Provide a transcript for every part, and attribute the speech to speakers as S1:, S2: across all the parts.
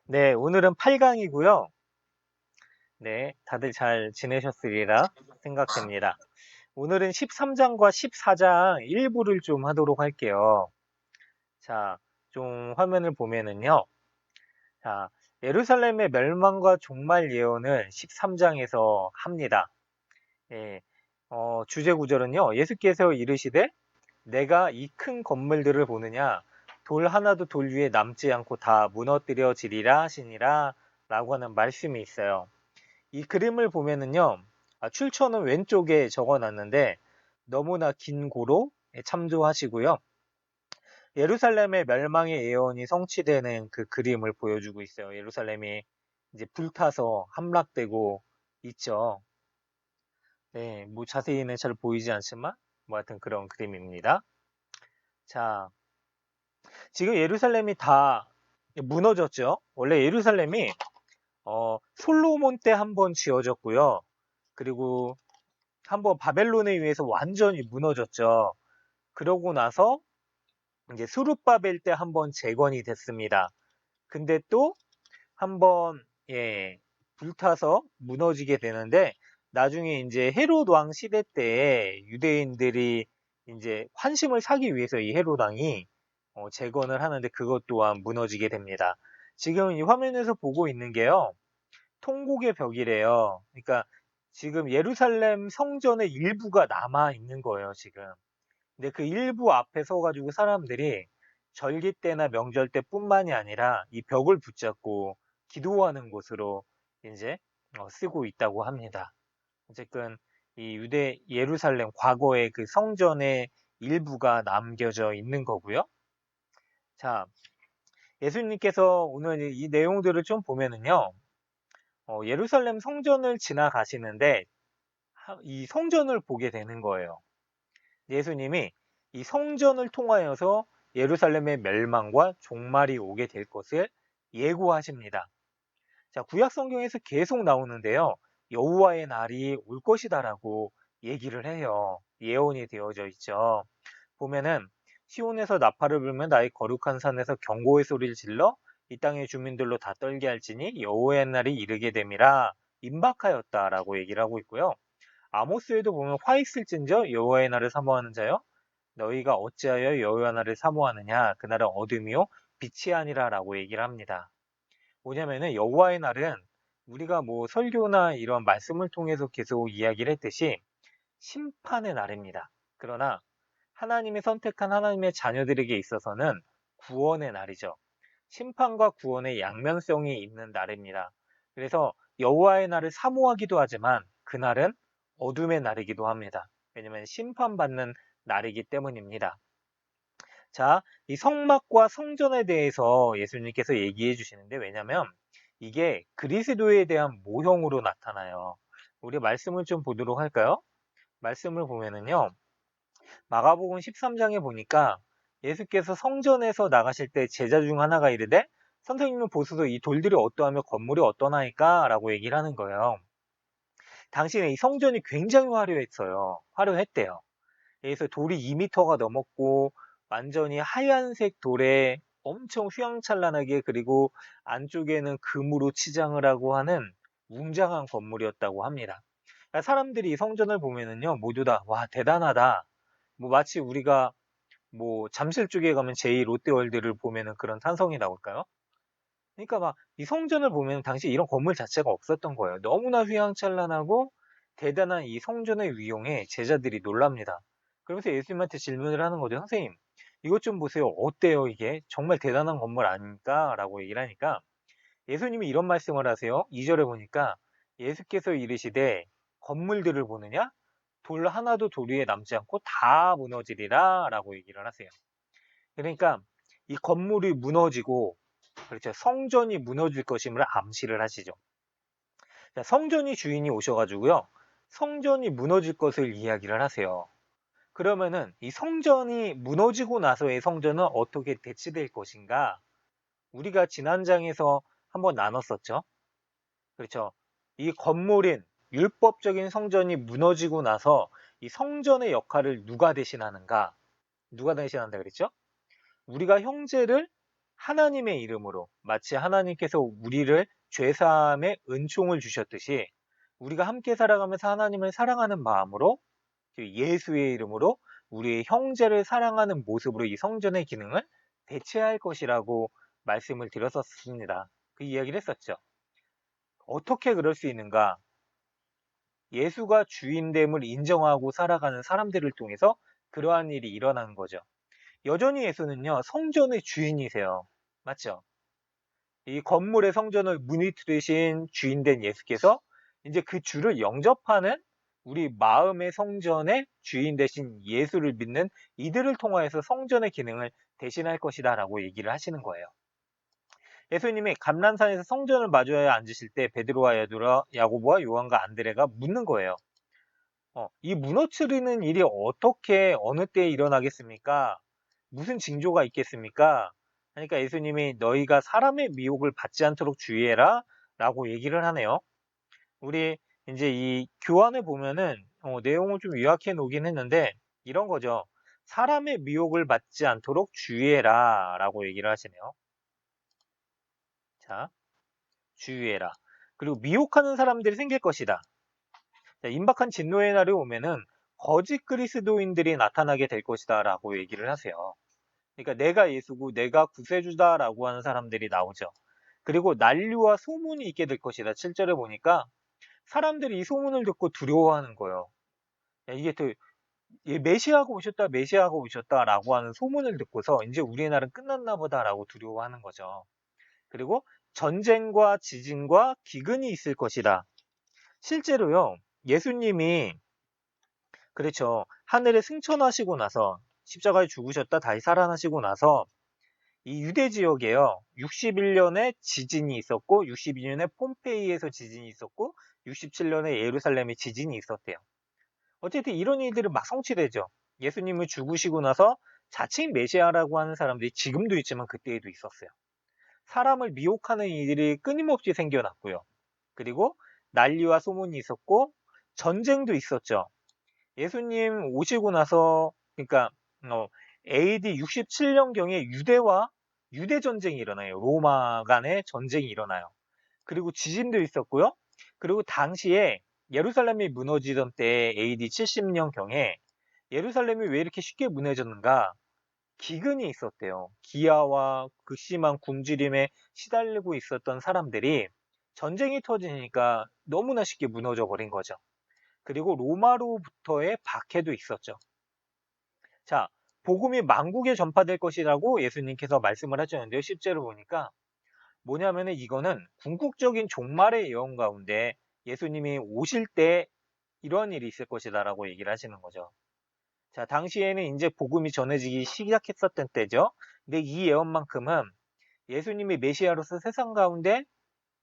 S1: 네, 오늘은 8강이고요. 네, 다들 잘 지내셨으리라 생각됩니다. 오늘은 13장과 14장 일부를 좀 하도록 할게요. 자, 좀 화면을 보면은요. 자, 예루살렘의 멸망과 종말 예언을 13장에서 합니다. 예, 주제 구절은요. 예수께서 이르시되 내가 이 큰 건물들을 보느냐 돌 하나도 돌 위에 남지 않고 다 무너뜨려지리라 하시니라 라고 하는 말씀이 있어요. 이 그림을 보면은요, 출처는 왼쪽에 적어 놨는데 너무나 긴 고로 참조하시고요. 예루살렘의 멸망의 예언이 성취되는 그 그림을 보여주고 있어요. 예루살렘이 이제 불타서 함락되고 있죠. 네, 뭐 자세히는 잘 보이지 않지만 뭐 하여튼 그런 그림입니다. 자, 지금 예루살렘이 다 무너졌죠. 원래 예루살렘이 솔로몬 때 한번 지어졌고요. 그리고 한번 바벨론에 의해서 완전히 무너졌죠. 그러고 나서 이제 수룹바벨 때 한번 재건이 됐습니다. 근데 또 한번 불타서 무너지게 되는데 나중에 이제 헤롯 왕 시대 때 유대인들이 이제 환심을 사기 위해서 이 헤롯 왕이 재건을 하는데 그것 또한 무너지게 됩니다. 지금 이 화면에서 보고 있는 게요. 통곡의 벽이래요. 그러니까 지금 예루살렘 성전의 일부가 남아 있는 거예요, 지금. 근데 그 일부 앞에 서가지고 사람들이 절기 때나 명절 때뿐만이 아니라 이 벽을 붙잡고 기도하는 곳으로 이제 쓰고 있다고 합니다. 어쨌든 이 유대 예루살렘 과거의 그 성전의 일부가 남겨져 있는 거고요. 자, 예수님께서 오늘 이 내용들을 좀 보면은요, 예루살렘 성전을 지나가시는데 이 성전을 보게 되는 거예요. 예수님이 이 성전을 통하여서 예루살렘의 멸망과 종말이 오게 될 것을 예고하십니다. 자, 구약 성경에서 계속 나오는데요. 여호와의 날이 올 것이다라고 얘기를 해요. 예언이 되어져 있죠. 보면은 시온에서 나팔을 불면 나의 거룩한 산에서 경고의 소리를 질러 이 땅의 주민들로 다 떨게 할지니 여호와의 날이 이르게 됨이라 임박하였다라고 얘기를 하고 있고요. 아모스에도 보면 화 있을진저 여호와의 날을 사모하는 자여 너희가 어찌하여 여호와의 날을 사모하느냐 그날은 어둠이요 빛이 아니라라고 얘기를 합니다. 뭐냐면은 여호와의 날은 우리가 뭐 설교나 이런 말씀을 통해서 계속 이야기를 했듯이 심판의 날입니다. 그러나 하나님이 선택한 하나님의 자녀들에게 있어서는 구원의 날이죠. 심판과 구원의 양면성이 있는 날입니다. 그래서 여호와의 날을 사모하기도 하지만 그날은 어둠의 날이기도 합니다. 왜냐하면 심판받는 날이기 때문입니다. 자, 이 성막과 성전에 대해서 예수님께서 얘기해 주시는데 왜냐하면 이게 그리스도에 대한 모형으로 나타나요. 우리 말씀을 좀 보도록 할까요? 말씀을 보면은요. 마가복음 13장에 보니까 예수께서 성전에서 나가실 때 제자 중 하나가 이르되 선생님은 보소서 이 돌들이 어떠하며 건물이 어떠나이까? 라고 얘기를 하는 거예요. 당시에 이 성전이 굉장히 화려했어요. 화려했대요. 그래서 돌이 2m가 넘었고 완전히 하얀색 돌에 엄청 휘황찬란하게 그리고 안쪽에는 금으로 치장을 하고 하는 웅장한 건물이었다고 합니다. 그러니까 사람들이 이 성전을 보면은요 모두 다 와 대단하다. 뭐 마치 우리가 뭐 잠실 쪽에 가면 제2 롯데월드를 보면은 그런 탄성이 나올까요? 그러니까 막 이 성전을 보면 당시 이런 건물 자체가 없었던 거예요. 너무나 휘황찬란하고 대단한 이 성전의 위용에 제자들이 놀랍니다. 그러면서 예수님한테 질문을 하는 거죠. 선생님, 이것 좀 보세요. 어때요, 이게? 정말 대단한 건물 아닙니까? 라고 얘기를 하니까 예수님이 이런 말씀을 하세요. 2절에 보니까 예수께서 이르시되 건물들을 보느냐? 돌 하나도 돌 위에 남지 않고 다 무너지리라 라고 얘기를 하세요. 그러니까 이 건물이 무너지고 그렇죠. 성전이 무너질 것임을 암시를 하시죠. 자, 성전이 주인이 오셔가지고요. 성전이 무너질 것을 이야기를 하세요. 그러면은 이 성전이 무너지고 나서의 성전은 어떻게 대치될 것인가? 우리가 지난 장에서 한번 나눴었죠. 그렇죠. 이 건물인 율법적인 성전이 무너지고 나서 이 성전의 역할을 누가 대신하는가? 누가 대신한다 그랬죠? 우리가 형제를 하나님의 이름으로 마치 하나님께서 우리를 죄사함의 은총을 주셨듯이 우리가 함께 살아가면서 하나님을 사랑하는 마음으로 예수의 이름으로 우리의 형제를 사랑하는 모습으로 이 성전의 기능을 대체할 것이라고 말씀을 드렸었습니다. 그 이야기를 했었죠. 어떻게 그럴 수 있는가? 예수가 주인됨을 인정하고 살아가는 사람들을 통해서 그러한 일이 일어나는 거죠. 여전히 예수는요, 성전의 주인이세요. 맞죠? 이 건물의 성전을 문이 트으신 주인된 예수께서 이제 그 주를 영접하는 우리 마음의 성전의 주인 되신 예수를 믿는 이들을 통하여서 성전의 기능을 대신할 것이다 라고 얘기를 하시는 거예요. 예수님이 감람산에서 성전을 마주하여 앉으실 때 베드로와 야고보와 요한과 안드레가 묻는 거예요. 이 무너뜨리는 일이 어떻게 어느 때에 일어나겠습니까? 무슨 징조가 있겠습니까? 그러니까 예수님이 너희가 사람의 미혹을 받지 않도록 주의해라 라고 얘기를 하네요. 우리 이제 이 교환을 보면은 내용을 좀 요약해 놓긴 했는데 이런 거죠. 사람의 미혹을 받지 않도록 주의해라 라고 얘기를 하시네요. 자, 주의해라. 그리고 미혹하는 사람들이 생길 것이다. 자, 임박한 진노의 날이 오면은 거짓 그리스도인들이 나타나게 될 것이다 라고 얘기를 하세요. 그러니까 내가 예수고 내가 구세주다 라고 하는 사람들이 나오죠. 그리고 난리와 소문이 있게 될 것이다. 7절에 보니까 사람들이 이 소문을 듣고 두려워하는 거예요. 야, 이게 또 메시아가 오셨다, 메시아가 오셨다 라고 하는 소문을 듣고서 이제 우리의 날은 끝났나 보다 라고 두려워하는 거죠. 그리고 전쟁과 지진과 기근이 있을 것이다. 실제로요, 예수님이 그렇죠. 하늘에 승천하시고 나서 십자가에 죽으셨다 다시 살아나시고 나서 이 유대 지역에요. 61년에 지진이 있었고 62년에 폼페이에서 지진이 있었고 67년에 예루살렘에 지진이 있었대요. 어쨌든 이런 일들은 막 성취되죠. 예수님을 죽으시고 나서 자칭 메시아라고 하는 사람들이 지금도 있지만 그때에도 있었어요. 사람을 미혹하는 일들이 끊임없이 생겨났고요. 그리고 난리와 소문이 있었고 전쟁도 있었죠. 예수님 오시고 나서 그러니까 AD 67년경에 유대와 유대 전쟁이 일어나요. 로마 간의 전쟁이 일어나요. 그리고 지진도 있었고요. 그리고 당시에 예루살렘이 무너지던 때 AD 70년경에 예루살렘이 왜 이렇게 쉽게 무너졌는가? 기근이 있었대요. 기아와 극심한 굶주림에 시달리고 있었던 사람들이 전쟁이 터지니까 너무나 쉽게 무너져 버린 거죠. 그리고 로마로부터의 박해도 있었죠. 자, 복음이 만국에 전파될 것이라고 예수님께서 말씀을 하셨는데요. 실제로 보니까 뭐냐면은 이거는 궁극적인 종말의 예언 가운데 예수님이 오실 때 이런 일이 있을 것이다라고 얘기를 하시는 거죠. 자, 당시에는 이제 복음이 전해지기 시작했었던 때죠. 근데 이 예언만큼은 예수님이 메시아로서 세상 가운데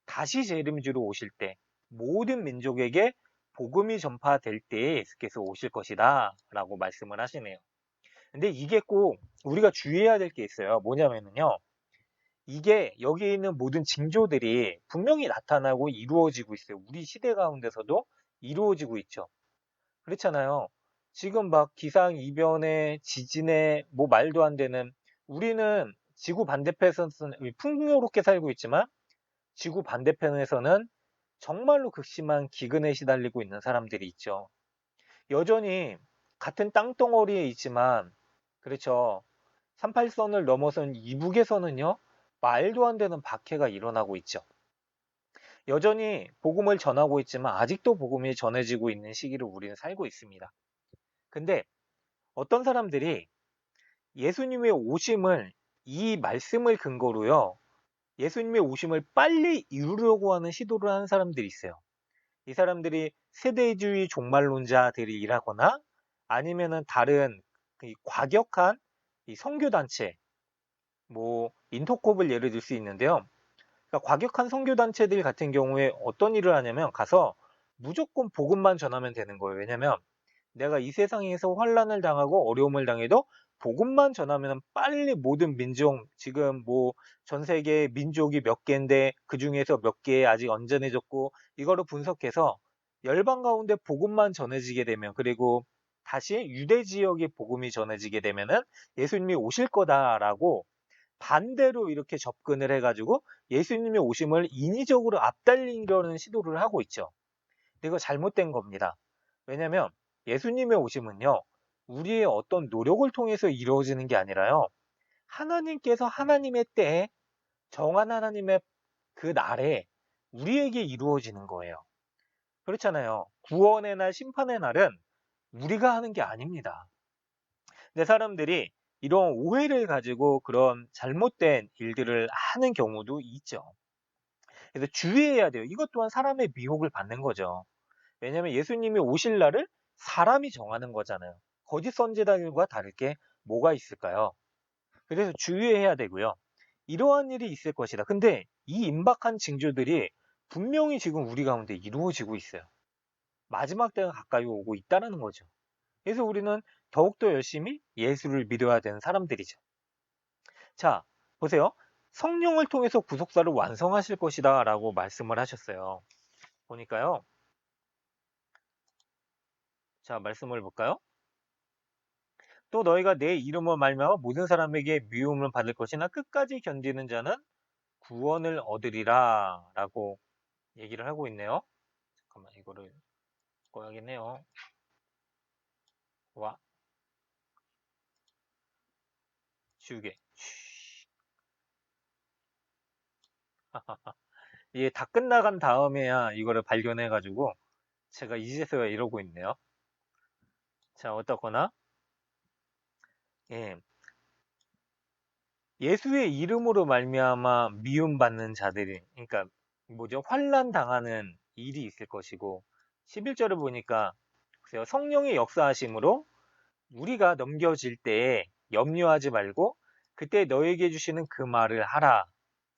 S1: 다시 재림주로 오실 때 모든 민족에게 복음이 전파될 때에 예수께서 오실 것이다 라고 말씀을 하시네요. 근데 이게 꼭 우리가 주의해야 될 게 있어요. 뭐냐면요. 이게 여기 있는 모든 징조들이 분명히 나타나고 이루어지고 있어요. 우리 시대 가운데서도 이루어지고 있죠. 그렇잖아요. 지금 막 기상 이변에 지진에 뭐 말도 안 되는 우리는 지구 반대편에서는 풍요롭게 살고 있지만 지구 반대편에서는 정말로 극심한 기근에 시달리고 있는 사람들이 있죠. 여전히 같은 땅덩어리에 있지만 그렇죠. 38선을 넘어선 이북에서는요. 말도 안 되는 박해가 일어나고 있죠. 여전히 복음을 전하고 있지만 아직도 복음이 전해지고 있는 시기를 우리는 살고 있습니다. 근데 어떤 사람들이 예수님의 오심을 이 말씀을 근거로요. 예수님의 오심을 빨리 이루려고 하는 시도를 하는 사람들이 있어요. 이 사람들이 세대주의 종말론자들이 일하거나 아니면은 다른 과격한 선교단체, 뭐 인터콥을 예를 들 수 있는데요. 그러니까 과격한 선교단체들 같은 경우에 어떤 일을 하냐면 가서 무조건 복음만 전하면 되는 거예요. 왜냐면 내가 이 세상에서 환란을 당하고 어려움을 당해도 복음만 전하면 빨리 모든 민족, 지금 뭐 전 세계 민족이 몇 개인데 그 중에서 몇 개 아직 안전해졌고 이거를 분석해서 열방 가운데 복음만 전해지게 되면 그리고 다시 유대 지역의 복음이 전해지게 되면은 예수님이 오실 거다라고 반대로 이렇게 접근을 해가지고 예수님의 오심을 인위적으로 앞달리려는 시도를 하고 있죠. 근데 이거 잘못된 겁니다. 왜냐면 예수님의 오심은요, 우리의 어떤 노력을 통해서 이루어지는 게 아니라요, 하나님께서 하나님의 때에 정한 하나님의 그 날에 우리에게 이루어지는 거예요. 그렇잖아요. 구원의 날, 심판의 날은 우리가 하는 게 아닙니다. 근데 사람들이 이런 오해를 가지고 그런 잘못된 일들을 하는 경우도 있죠. 그래서 주의해야 돼요. 이것 또한 사람의 미혹을 받는 거죠. 왜냐하면 예수님이 오실 날을 사람이 정하는 거잖아요. 거짓 선지자들과 다를 게 뭐가 있을까요? 그래서 주의해야 되고요. 이러한 일이 있을 것이다. 근데 이 임박한 징조들이 분명히 지금 우리 가운데 이루어지고 있어요. 마지막 때가 가까이 오고 있다는 거죠. 그래서 우리는 더욱더 열심히 예수를 믿어야 되는 사람들이죠. 자, 보세요. 성령을 통해서 구속사를 완성하실 것이다 라고 말씀을 하셨어요. 보니까요. 자, 말씀을 볼까요? 또 너희가 내 이름을 말미암아 모든 사람에게 미움을 받을 것이나 끝까지 견디는 자는 구원을 얻으리라 라고 얘기를 하고 있네요. 잠깐만 이거를 꺼야겠네요. 와, 지우개. 이게 다 끝나간 다음에야 이거를 발견해가지고 제가 이제서야 이러고 있네요. 자, 어떻거나 예, 예수의 이름으로 말미암아 미움받는 자들이, 그러니까 뭐죠? 환난 당하는 일이 있을 것이고 11절을 보니까 글쎄요, 성령의 역사하심으로 우리가 넘겨질 때에 염려하지 말고 그때 너에게 주시는 그 말을 하라.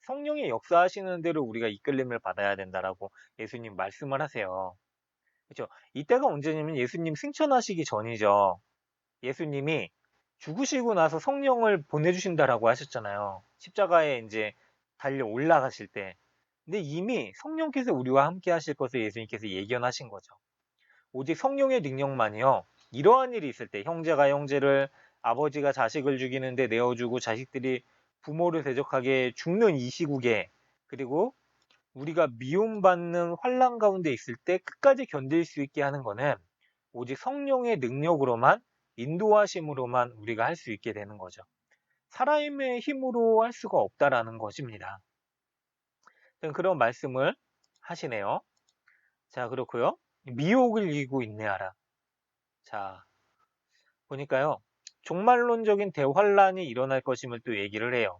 S1: 성령의 역사하시는 대로 우리가 이끌림을 받아야 된다라고 예수님 말씀을 하세요. 그렇죠? 이때가 언제냐면 예수님 승천하시기 전이죠. 예수님이 죽으시고 나서 성령을 보내주신다라고 하셨잖아요. 십자가에 이제 달려 올라가실 때. 근데 이미 성령께서 우리와 함께 하실 것을 예수님께서 예견하신 거죠. 오직 성령의 능력만이요. 이러한 일이 있을 때 형제가 형제를, 아버지가 자식을 죽이는데 내어주고 자식들이 부모를 대적하게 죽는 이 시국에, 그리고 우리가 미움받는 환난 가운데 있을 때 끝까지 견딜 수 있게 하는 것은 오직 성령의 능력으로만, 인도하심으로만 우리가 할 수 있게 되는 거죠. 사람의 힘으로 할 수가 없다라는 것입니다. 그런 말씀을 하시네요. 자, 그렇고요. 미혹을 이기고 인내하라. 자, 보니까요. 종말론적인 대환란이 일어날 것임을 또 얘기를 해요.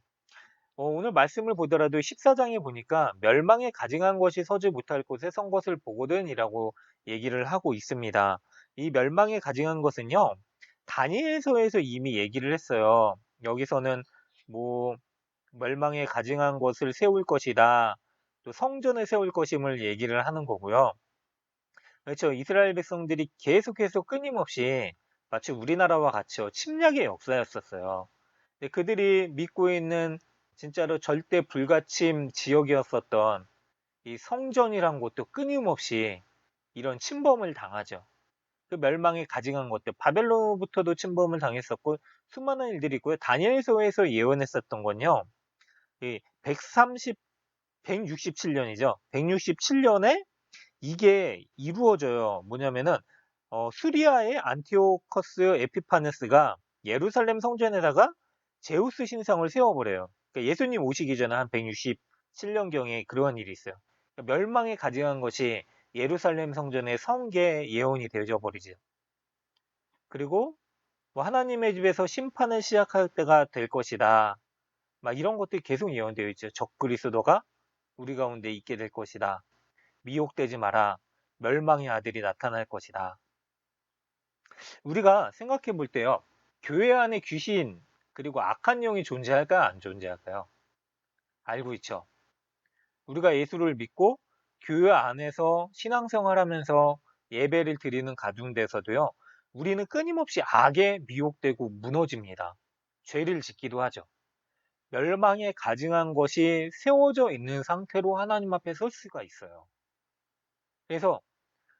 S1: 오늘 말씀을 보더라도 14장에 보니까 멸망에 가증한 것이 서지 못할 곳에 선 것을 보거든이라고 얘기를 하고 있습니다. 이 멸망에 가증한 것은요, 다니엘서에서 이미 얘기를 했어요. 여기서는 뭐 멸망에 가증한 것을 세울 것이다, 또 성전을 세울 것임을 얘기를 하는 거고요. 그렇죠. 이스라엘 백성들이 계속해서 끊임없이 마치 우리나라와 같이 침략의 역사였었어요. 근데 그들이 믿고 있는 진짜로 절대 불가침 지역이었었던 이 성전이란 곳도 끊임없이 이런 침범을 당하죠. 그 멸망에 가증한 것들, 바벨론부터도 침범을 당했었고 수많은 일들이 있고요. 다니엘서에서 예언했었던 건요. 이 167년이죠. 167년에 이게 이루어져요. 뭐냐면은 수리아의 안티오커스 에피파네스가 예루살렘 성전에다가 제우스 신상을 세워버려요. 그러니까 예수님 오시기 전에 한 167년경에 그러한 일이 있어요. 그러니까 멸망에 가증한 것이 예루살렘 성전의 성계 예언이 되어져 버리죠. 그리고 뭐 하나님의 집에서 심판을 시작할 때가 될 것이다. 막 이런 것들이 계속 예언되어 있죠. 적그리스도가 우리 가운데 있게 될 것이다. 미혹되지 마라. 멸망의 아들이 나타날 것이다. 우리가 생각해 볼 때요. 교회 안에 귀신 그리고 악한 영이 존재할까요? 안 존재할까요? 알고 있죠. 우리가 예수를 믿고 교회 안에서 신앙생활하면서 예배를 드리는 가운데서도요. 우리는 끊임없이 악에 미혹되고 무너집니다. 죄를 짓기도 하죠. 멸망에 가증한 것이 세워져 있는 상태로 하나님 앞에 설 수가 있어요. 그래서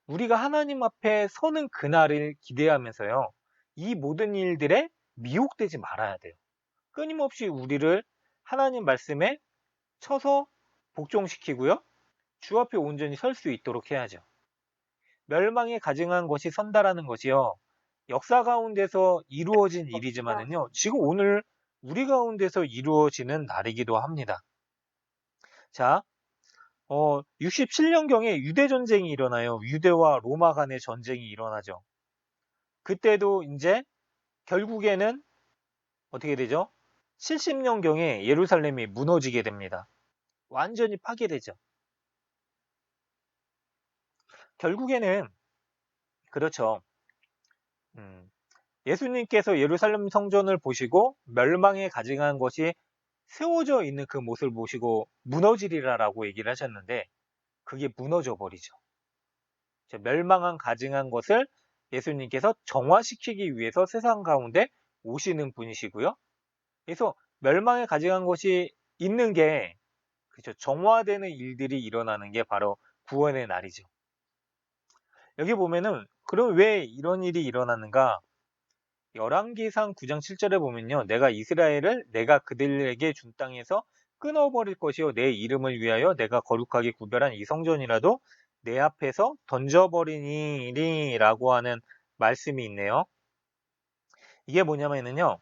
S1: 우리가 하나님 앞에 서는 그날을 기대하면서요. 이 모든 일들에 미혹되지 말아야 돼요. 끊임없이 우리를 하나님 말씀에 쳐서 복종시키고요. 주 앞에 온전히 설 수 있도록 해야죠. 멸망에 가증한 것이 선다라는 것이요. 역사 가운데서 이루어진 일이지만은요. 지금 오늘 우리 가운데서 이루어지는 날이기도 합니다. 자, 67년경에 유대 전쟁이 일어나요. 유대와 로마 간의 전쟁이 일어나죠. 그때도 이제 결국에는 어떻게 되죠? 70년경에 예루살렘이 무너지게 됩니다. 완전히 파괴되죠. 결국에는 그렇죠. 음, 예수님께서 예루살렘 성전을 보시고 멸망에 가증한 것이 세워져 있는 그 모습을 보시고 무너지리라라고 얘기를 하셨는데 그게 무너져 버리죠. 멸망한 가증한 것을 예수님께서 정화시키기 위해서 세상 가운데 오시는 분이시고요. 그래서 멸망에 가증한 것이 있는 게 그렇죠. 정화되는 일들이 일어나는 게 바로 구원의 날이죠. 여기 보면은 그럼 왜 이런 일이 일어나는가? 열왕기상 9장 7절에 보면요. 내가 이스라엘을 내가 그들에게 준 땅에서 끊어버릴 것이요. 내 이름을 위하여 내가 거룩하게 구별한 이 성전이라도 내 앞에서 던져버리니 라고 하는 말씀이 있네요. 이게 뭐냐면요.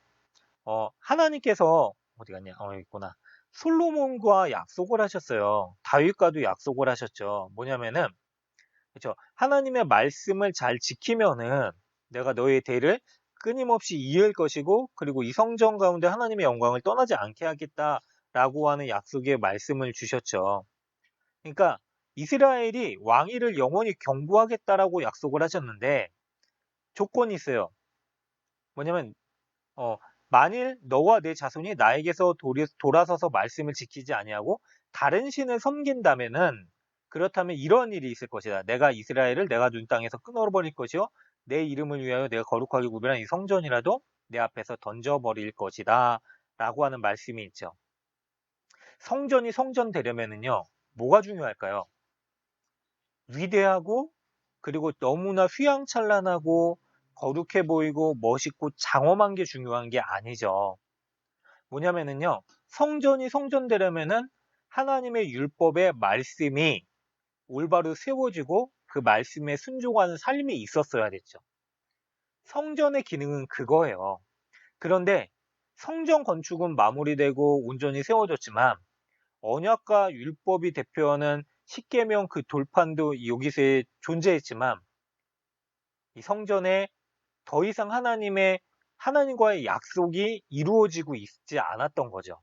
S1: 하나님께서 어디 갔냐? 여기 있구나. 솔로몬과 약속을 하셨어요. 다윗과도 약속을 하셨죠. 뭐냐면은 그렇죠. 하나님의 말씀을 잘 지키면은 내가 너의 대를 끊임없이 이을 것이고 그리고 이 성전 가운데 하나님의 영광을 떠나지 않게 하겠다라고 하는 약속의 말씀을 주셨죠. 그러니까 이스라엘이 왕위를 영원히 경고하겠다라고 약속을 하셨는데 조건이 있어요. 뭐냐면 어, 만일 너와 내 자손이 나에게서 돌아서서 말씀을 지키지 아니하고 다른 신을 섬긴다면은 그렇다면 이런 일이 있을 것이다. 내가 이스라엘을 내가 준 땅에서 끊어버릴 것이요. 내 이름을 위하여 내가 거룩하게 구별한 이 성전이라도 내 앞에서 던져버릴 것이다. 라고 하는 말씀이 있죠. 성전이 성전 되려면은요. 뭐가 중요할까요? 위대하고 그리고 너무나 휘황찬란하고 거룩해 보이고 멋있고 장엄한 게 중요한 게 아니죠. 뭐냐면은요. 성전이 성전되려면은 하나님의 율법의 말씀이 올바로 세워지고 그 말씀에 순종하는 삶이 있었어야 됐죠. 성전의 기능은 그거예요. 그런데 성전 건축은 마무리되고 온전히 세워졌지만 언약과 율법이 대표하는 십계명 그 돌판도 여기서 존재했지만 이 성전에 더 이상 하나님과의 약속이 이루어지고 있지 않았던 거죠.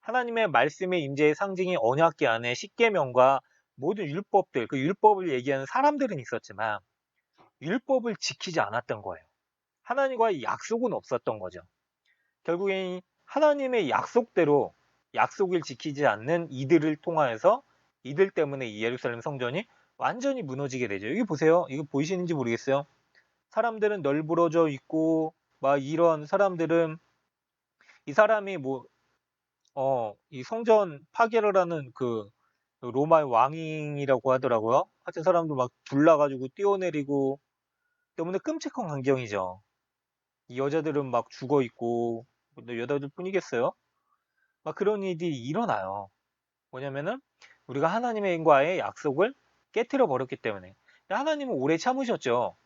S1: 하나님의 말씀의 임재의 상징이 언약궤 안에 십계명과 모든 율법들, 그 율법을 얘기하는 사람들은 있었지만 율법을 지키지 않았던 거예요. 하나님과의 약속은 없었던 거죠. 결국엔 하나님의 약속대로 약속을 지키지 않는 이들을 통하여서 이들 때문에 이 예루살렘 성전이 완전히 무너지게 되죠. 여기 보세요. 이거 보이시는지 모르겠어요. 사람들은 널브러져 있고 막 이런 사람들은 이 사람이 이 성전 파괴를 하는 그 로마의 왕이라고 하더라고요. 하여튼 사람도 막 불나가지고 뛰어내리고 때문에 끔찍한 광경이죠. 이 여자들은 막 죽어 있고 여자들 뿐이겠어요? 막 그런 일이 일어나요. 뭐냐면은 우리가 하나님과의 약속을 깨뜨려 버렸기 때문에. 하나님은 오래 참으셨죠.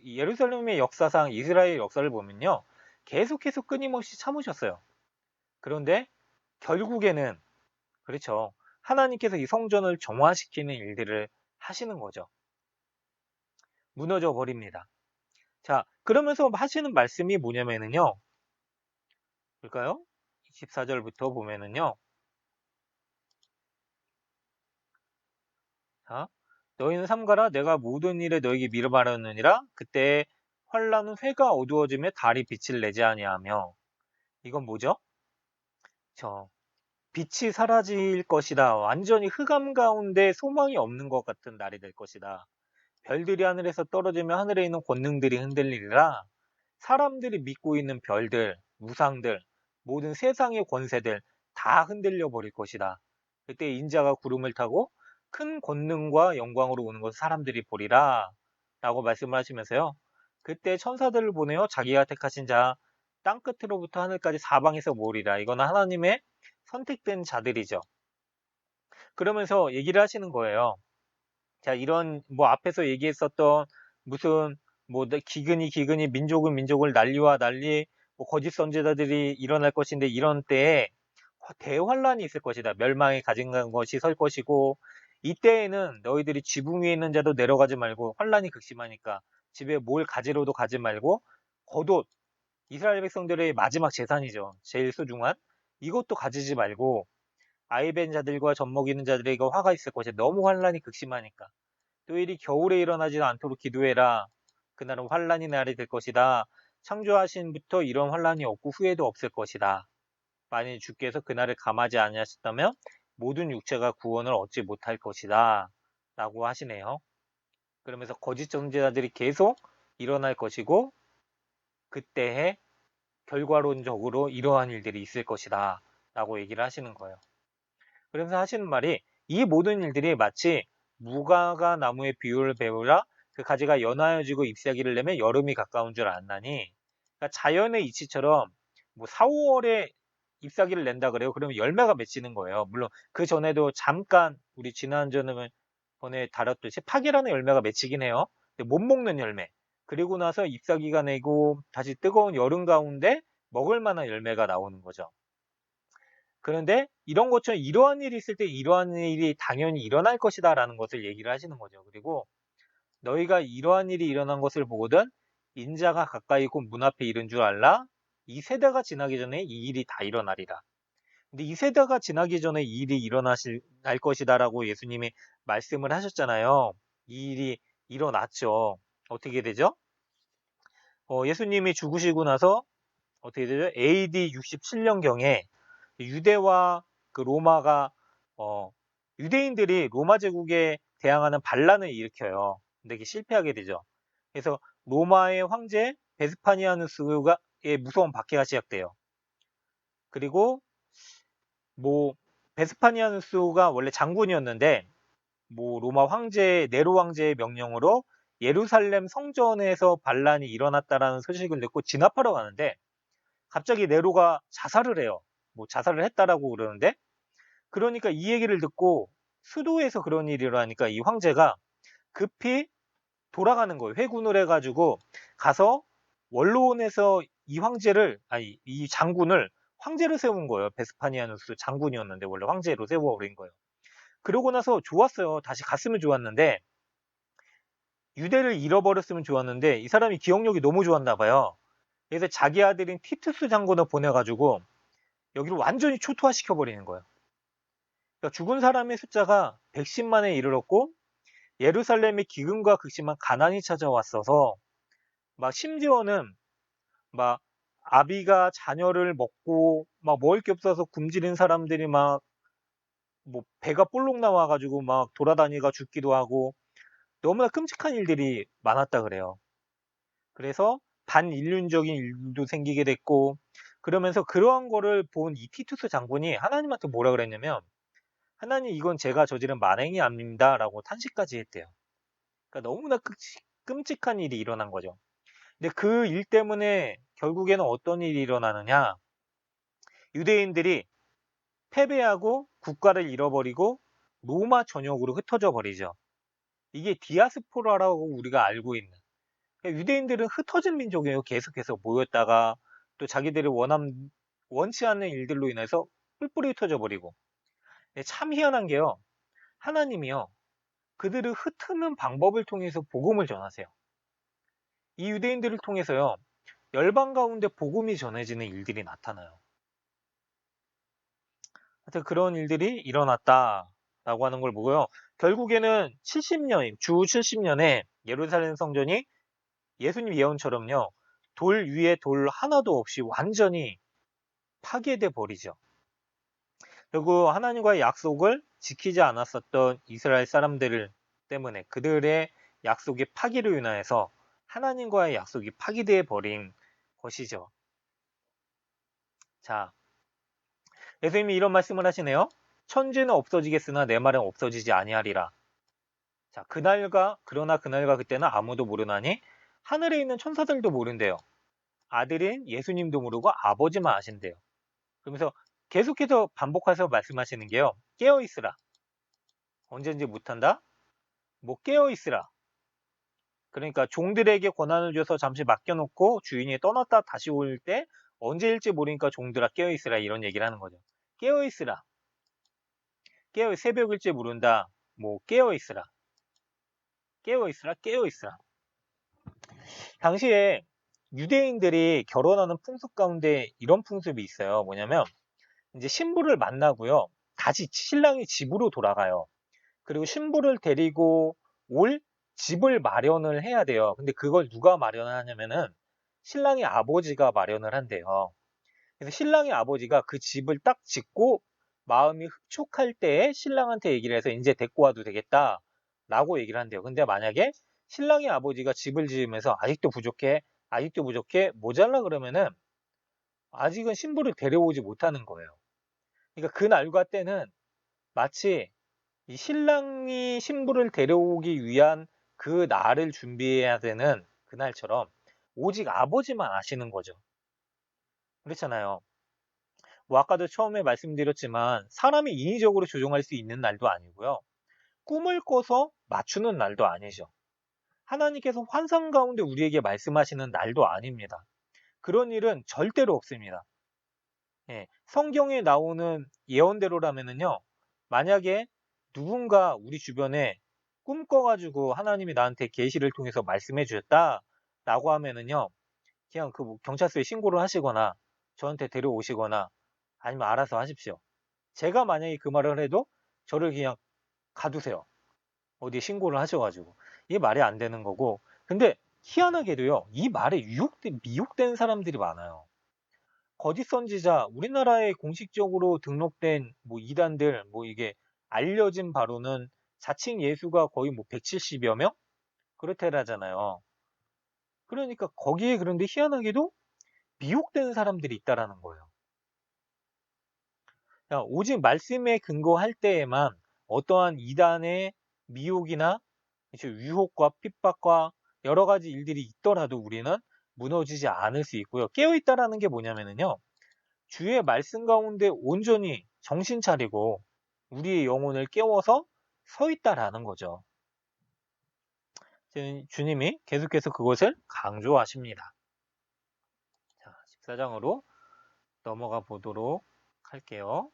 S1: 예루살렘의 역사상 이스라엘 역사를 보면요. 계속해서 끊임없이 참으셨어요. 그런데 결국에는 그렇죠. 하나님께서 이 성전을 정화시키는 일들을 하시는 거죠. 무너져 버립니다. 자, 그러면서 하시는 말씀이 뭐냐면은요. 볼까요? 24절부터 보면은요. 자, 너희는 삼가라 내가 모든 일에 너에게 미르바르느니라 그때 환란은 회가 어두워지며 달이 빛을 내지 아니하며 이건 뭐죠? 저 빛이 사라질 것이다. 완전히 흑암 가운데 소망이 없는 것 같은 날이 될 것이다. 별들이 하늘에서 떨어지며 하늘에 있는 권능들이 흔들리리라. 사람들이 믿고 있는 별들, 우상들, 모든 세상의 권세들 다 흔들려 버릴 것이다. 그때 인자가 구름을 타고 큰 권능과 영광으로 오는 것을 사람들이 보리라. 라고 말씀을 하시면서요. 그때 천사들을 보내어 자기가 택하신 자 땅끝으로부터 하늘까지 사방에서 모으리라. 이거는 하나님의 선택된 자들이죠. 그러면서 얘기를 하시는 거예요. 자, 이런 뭐 앞에서 얘기했었던 무슨 뭐 기근이 민족은 민족을 난리와 난리, 뭐 거짓 선지자들이 일어날 것인데 이런 때에 대환란이 있을 것이다. 멸망에 가진 것이 설 것이고, 이때에는 너희들이 지붕 위에 있는 자도 내려가지 말고, 환란이 극심하니까 집에 뭘 가지러도 가지 말고, 겉옷, 이스라엘 백성들의 마지막 재산이죠. 제일 소중한 이것도 가지지 말고, 아이벤 자들과 젖먹이는 자들에게 화가 있을 것이다. 너무 환란이 극심하니까. 또 일이 겨울에 일어나지 않도록 기도해라. 그날은 환란이 날이 될 것이다. 창조하신부터 이런 환란이 없고 후회도 없을 것이다. 만일 주께서 그날을 감하지 아니하셨다면 모든 육체가 구원을 얻지 못할 것이다. 라고 하시네요. 그러면서 거짓 선지자들이 계속 일어날 것이고 그때에 결과론적으로 이러한 일들이 있을 것이다. 라고 얘기를 하시는 거예요. 그러면서 하시는 말이 이 모든 일들이 마치 무화과 나무의 비유를 배우라 그 가지가 연하여지고 잎사귀를 내면 여름이 가까운 줄 안나니 그러니까 자연의 이치처럼 뭐 4, 5월에 잎사귀를 낸다 그래요. 그러면 열매가 맺히는 거예요. 물론 그 전에도 잠깐 우리 지난전에 다뤘듯이 파기라는 열매가 맺히긴 해요. 근데 못 먹는 열매. 그리고 나서 잎사귀가 내고 다시 뜨거운 여름 가운데 먹을 만한 열매가 나오는 거죠. 그런데 이런 것처럼 이러한 일이 있을 때 이러한 일이 당연히 일어날 것이다 라는 것을 얘기를 하시는 거죠. 그리고 너희가 이러한 일이 일어난 것을 보거든 인자가 가까이 있고 문 앞에 이른 줄 알라. 이 세대가 지나기 전에 이 일이 다 일어나리라. 근데 이 세대가 지나기 전에 이 일이 날 것이다 라고 예수님이 말씀을 하셨잖아요. 이 일이 일어났죠. 어떻게 되죠? 예수님이 죽으시고 나서 어떻게 되죠? AD 67년경에 유대와 그 로마가 유대인들이 로마 제국에 대항하는 반란을 일으켜요. 근데 이게 실패하게 되죠. 그래서 로마의 황제 베스파니아누스의 무서운 박해가 시작돼요. 그리고 뭐 베스파니아누스가 원래 장군이었는데 뭐 로마 황제 네로 황제의 명령으로 예루살렘 성전에서 반란이 일어났다라는 소식을 듣고 진압하러 가는데 갑자기 네로가 자살을 해요. 뭐 자살을 했다라고 그러는데 그러니까 이 얘기를 듣고 수도에서 그런 일이 일어나니까 이 황제가 급히 돌아가는 거예요. 회군을 해가지고 가서 원로원에서 이 장군을 황제로 세운 거예요. 베스파니아누스 장군이었는데 원래 황제로 세워버린 거예요. 그러고 나서 좋았어요. 다시 갔으면 좋았는데 유대를 잃어버렸으면 좋았는데 이 사람이 기억력이 너무 좋았나 봐요. 그래서 자기 아들인 티투스 장군을 보내가지고 여기를 완전히 초토화시켜버리는 거예요. 그러니까 죽은 사람의 숫자가 110만에 이르렀고 예루살렘의 기근과 극심한 가난이 찾아왔어서 막 심지어는 막 아비가 자녀를 먹고 막 먹을 게 없어서 굶주린 사람들이 막 뭐 배가 볼록 나와가지고 막 돌아다니가 죽기도 하고 너무나 끔찍한 일들이 많았다 그래요. 그래서 반인륜적인 일도 생기게 됐고 그러면서 그러한 거를 본 이 티투스 장군이 하나님한테 뭐라 그랬냐면 하나님 이건 제가 저지른 만행이 아닙니다 라고 탄식까지 했대요. 그러니까 너무나 끔찍한 일이 일어난 거죠. 근데 그 일 때문에 결국에는 어떤 일이 일어나느냐 유대인들이 패배하고 국가를 잃어버리고 로마 전역으로 흩어져 버리죠. 이게 디아스포라라고 우리가 알고 있는 그러니까 유대인들은 흩어진 민족이에요. 계속해서 모였다가 또 자기들이 원치 않는 일들로 인해서 뿔뿔이 흩어져 버리고 참 희한한 게요. 하나님이요. 그들을 흩트는 방법을 통해서 복음을 전하세요. 이 유대인들을 통해서요. 열방 가운데 복음이 전해지는 일들이 나타나요. 하여튼 그런 일들이 일어났다라고 하는 걸 보고요. 결국에는 주 70년에 예루살렘 성전이 예수님 예언처럼요. 돌 위에 돌 하나도 없이 완전히 파괴돼 버리죠. 그리고 하나님과의 약속을 지키지 않았었던 이스라엘 사람들 때문에 그들의 약속의 파기로 인하여서 하나님과의 약속이 파기되어 버린 것이죠. 자, 예수님이 이런 말씀을 하시네요. 천지는 없어지겠으나 내 말은 없어지지 아니하리라. 자, 그날과 그때는 아무도 모르나니 하늘에 있는 천사들도 모른대요. 아들인 예수님도 모르고 아버지만 아신대요. 그러면서 계속해서 반복해서 말씀하시는 게요. 깨어있으라. 언제든지 못한다? 뭐 깨어있으라. 그러니까 종들에게 권한을 줘서 잠시 맡겨놓고 주인이 떠났다 다시 올 때 언제일지 모르니까 종들아 깨어있으라 이런 얘기를 하는 거죠. 깨어있으라. 새벽일지 모른다. 뭐 깨어있으라. 깨어있으라. 깨어있으라. 당시에 유대인들이 결혼하는 풍습 가운데 이런 풍습이 있어요. 뭐냐면 이제 신부를 만나고요. 다시 신랑이 집으로 돌아가요. 그리고 신부를 데리고 올 집을 마련을 해야 돼요. 근데 그걸 누가 마련을 하냐면은 신랑의 아버지가 마련을 한대요. 그래서 신랑의 아버지가 그 집을 딱 짓고 마음이 흡족할 때에 신랑한테 얘기를 해서 이제 데리고 와도 되겠다 라고 얘기를 한대요. 근데 만약에 신랑의 아버지가 집을 지으면서 아직도 부족해 모자라 그러면은 아직은 신부를 데려오지 못하는 거예요. 그러니까 그 날과 때는 마치 이 신랑이 신부를 데려오기 위한 그 날을 준비해야 되는 그날처럼 오직 아버지만 아시는 거죠. 그렇잖아요. 뭐 아까도 처음에 말씀드렸지만 사람이 인위적으로 조종할 수 있는 날도 아니고요. 꿈을 꿔서 맞추는 날도 아니죠. 하나님께서 환상 가운데 우리에게 말씀하시는 날도 아닙니다. 그런 일은 절대로 없습니다. 예, 성경에 나오는 예언대로라면요. 만약에 누군가 우리 주변에 꿈꿔가지고 하나님이 나한테 계시를 통해서 말씀해 주셨다라고 하면은요. 그냥 그 경찰서에 신고를 하시거나 저한테 데려오시거나 아니면 알아서 하십시오. 제가 만약에 그 말을 해도 저를 그냥 가두세요. 어디에 신고를 하셔가지고. 이게 말이 안 되는 거고. 근데 희한하게도요. 이 말에 미혹된 사람들이 많아요. 거짓 선지자, 우리나라에 공식적으로 등록된 뭐 이단들, 뭐 이게 알려진 바로는 자칭 예수가 거의 뭐 170여 명? 그렇대라잖아요. 그러니까 거기에 그런데 희한하게도 미혹된 사람들이 있다라는 거예요. 그러니까 오직 말씀에 근거할 때에만 어떠한 이단의 미혹이나 유혹과 핍박과 여러 가지 일들이 있더라도 우리는 무너지지 않을 수 있고요. 깨어있다라는 게 뭐냐면요. 주의 말씀 가운데 온전히 정신 차리고 우리의 영혼을 깨워서 서 있다라는 거죠. 주님이 계속해서 그것을 강조하십니다. 자, 14장으로 넘어가 보도록 할게요.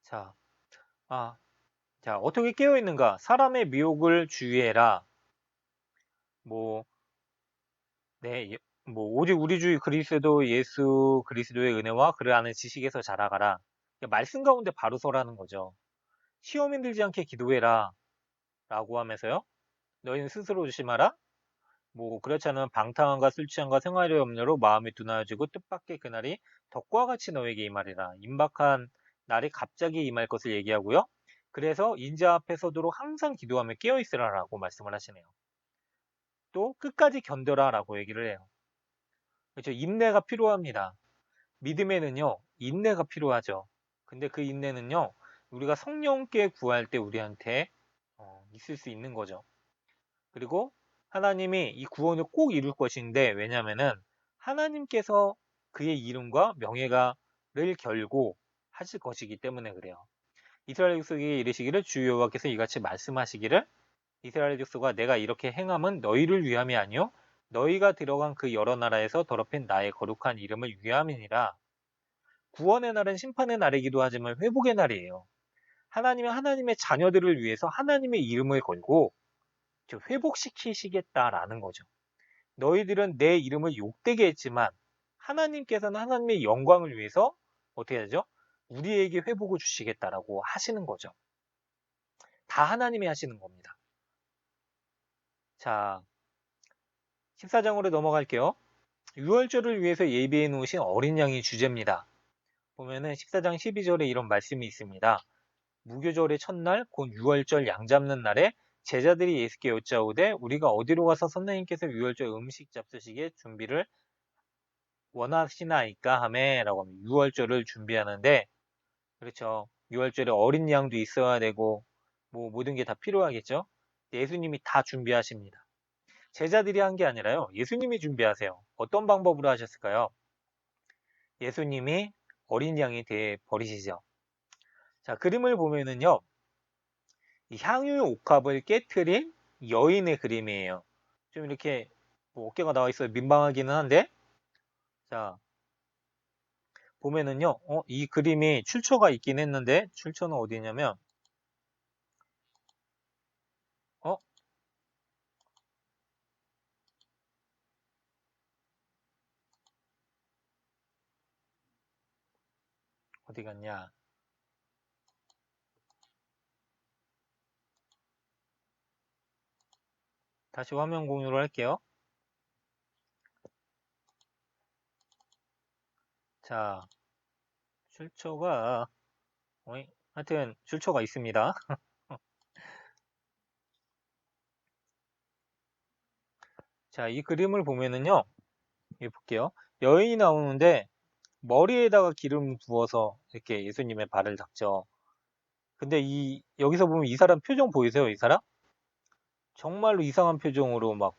S1: 자, 어떻게 깨어있는가? 사람의 미혹을 주의해라. 뭐, 네, 오직 우리 주 그리스도 예수 그리스도의 은혜와 그를 아는 지식에서 자라가라. 말씀 가운데 바로 서라는 거죠. 시험 힘들지 않게 기도해라. 라고 하면서요. 너희는 스스로 조심하라. 뭐 그렇지 않으면 방탕함과 술 취함과 생활의 염려로 마음이 둔하여지고 뜻밖의 그날이 덕과 같이 너에게 임하리라. 임박한 날이 갑자기 임할 것을 얘기하고요. 그래서 인자 앞에 서도록 항상 기도하며 깨어있으라라고 말씀을 하시네요. 또 끝까지 견뎌라 라고 얘기를 해요. 그렇죠. 인내가 필요합니다. 믿음에는요, 인내가 필요하죠. 근데 그 인내는요, 우리가 성령께 구할 때 우리한테 있을 수 있는 거죠. 그리고 하나님이 이 구원을 꼭 이룰 것인데, 왜냐면은 하나님께서 그의 이름과 명예가를 결고 하실 것이기 때문에 그래요. 이스라엘 족속에게 이르시기를 주 여호와께서 이같이 말씀하시기를 이스라엘 족속아 내가 이렇게 행함은 너희를 위함이 아니요 너희가 들어간 그 여러 나라에서 더럽힌 나의 거룩한 이름을 위함이니라. 구원의 날은 심판의 날이기도 하지만 회복의 날이에요. 하나님은 하나님의 자녀들을 위해서 하나님의 이름을 걸고 회복시키시겠다라는 거죠. 너희들은 내 이름을 욕되게 했지만 하나님께서는 하나님의 영광을 위해서 어떻게 하죠? 우리에게 회복을 주시겠다라고 하시는 거죠. 다 하나님이 하시는 겁니다. 자, 14장으로 넘어갈게요. 유월절을 위해서 예비해 놓으신 어린 양이 주제입니다. 보면은 14장 12절에 이런 말씀이 있습니다. 무교절의 첫날 곧 유월절 양 잡는 날에 제자들이 예수께 여짜오되 우리가 어디로 가서 선생님께서 유월절 음식 잡수시기에 준비를 원하시나이까 하매라고 합니다. 유월절을 준비하는데 그렇죠. 유월절에 어린 양도 있어야 되고 뭐 모든 게 다 필요하겠죠. 예수님이 다 준비하십니다. 제자들이 한 게 아니라요. 예수님이 준비하세요. 어떤 방법으로 하셨을까요? 예수님이 어린 양이 돼 버리시죠. 자, 그림을 보면은요. 이 향유 옥합을 깨트린 여인의 그림이에요. 좀 이렇게 뭐 어깨가 나와 있어요. 민망하기는 한데. 자, 보면은요. 이 그림이 출처가 있긴 했는데 출처는 어디냐면 어? 어디 갔냐? 다시 화면 공유를 할게요. 자, 출처가 하여튼 출처가 있습니다. 자, 이 그림을 보면은요. 여기 볼게요. 여인이 나오는데 머리에다가 기름 부어서 이렇게 예수님의 발을 닦죠. 근데 여기서 보면 이 사람 표정 보이세요? 이 사람? 정말로 이상한 표정으로 막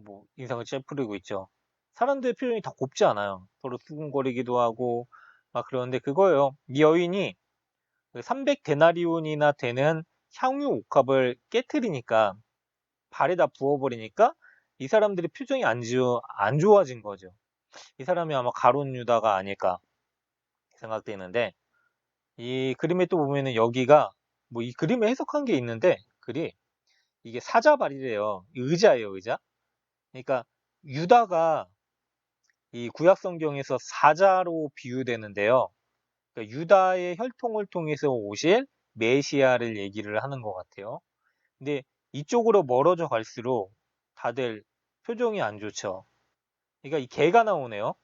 S1: 뭐 인상을 찌푸리고 있죠. 사람들의 표정이 다 곱지 않아요. 서로 수군거리기도 하고 막 그러는데 그거예요. 이 여인이 300데나리온이나 되는 향유 옥합을 깨트리니까 발에다 부어버리니까 이 사람들의 표정이 안 좋아진 거죠. 이 사람이 아마 가룟 유다가 아닐까 생각되는데 이 그림에 또 보면은 여기가 뭐 이 그림에 해석한 게 있는데 글이 이게 사자발이래요. 의자예요, 의자. 그러니까 유다가 이 구약 성경에서 사자로 비유되는데요. 그러니까 유다의 혈통을 통해서 오실 메시아를 얘기를 하는 것 같아요. 근데 이쪽으로 멀어져 갈수록 다들 표정이 안 좋죠. 그러니까 이 개가 나오네요.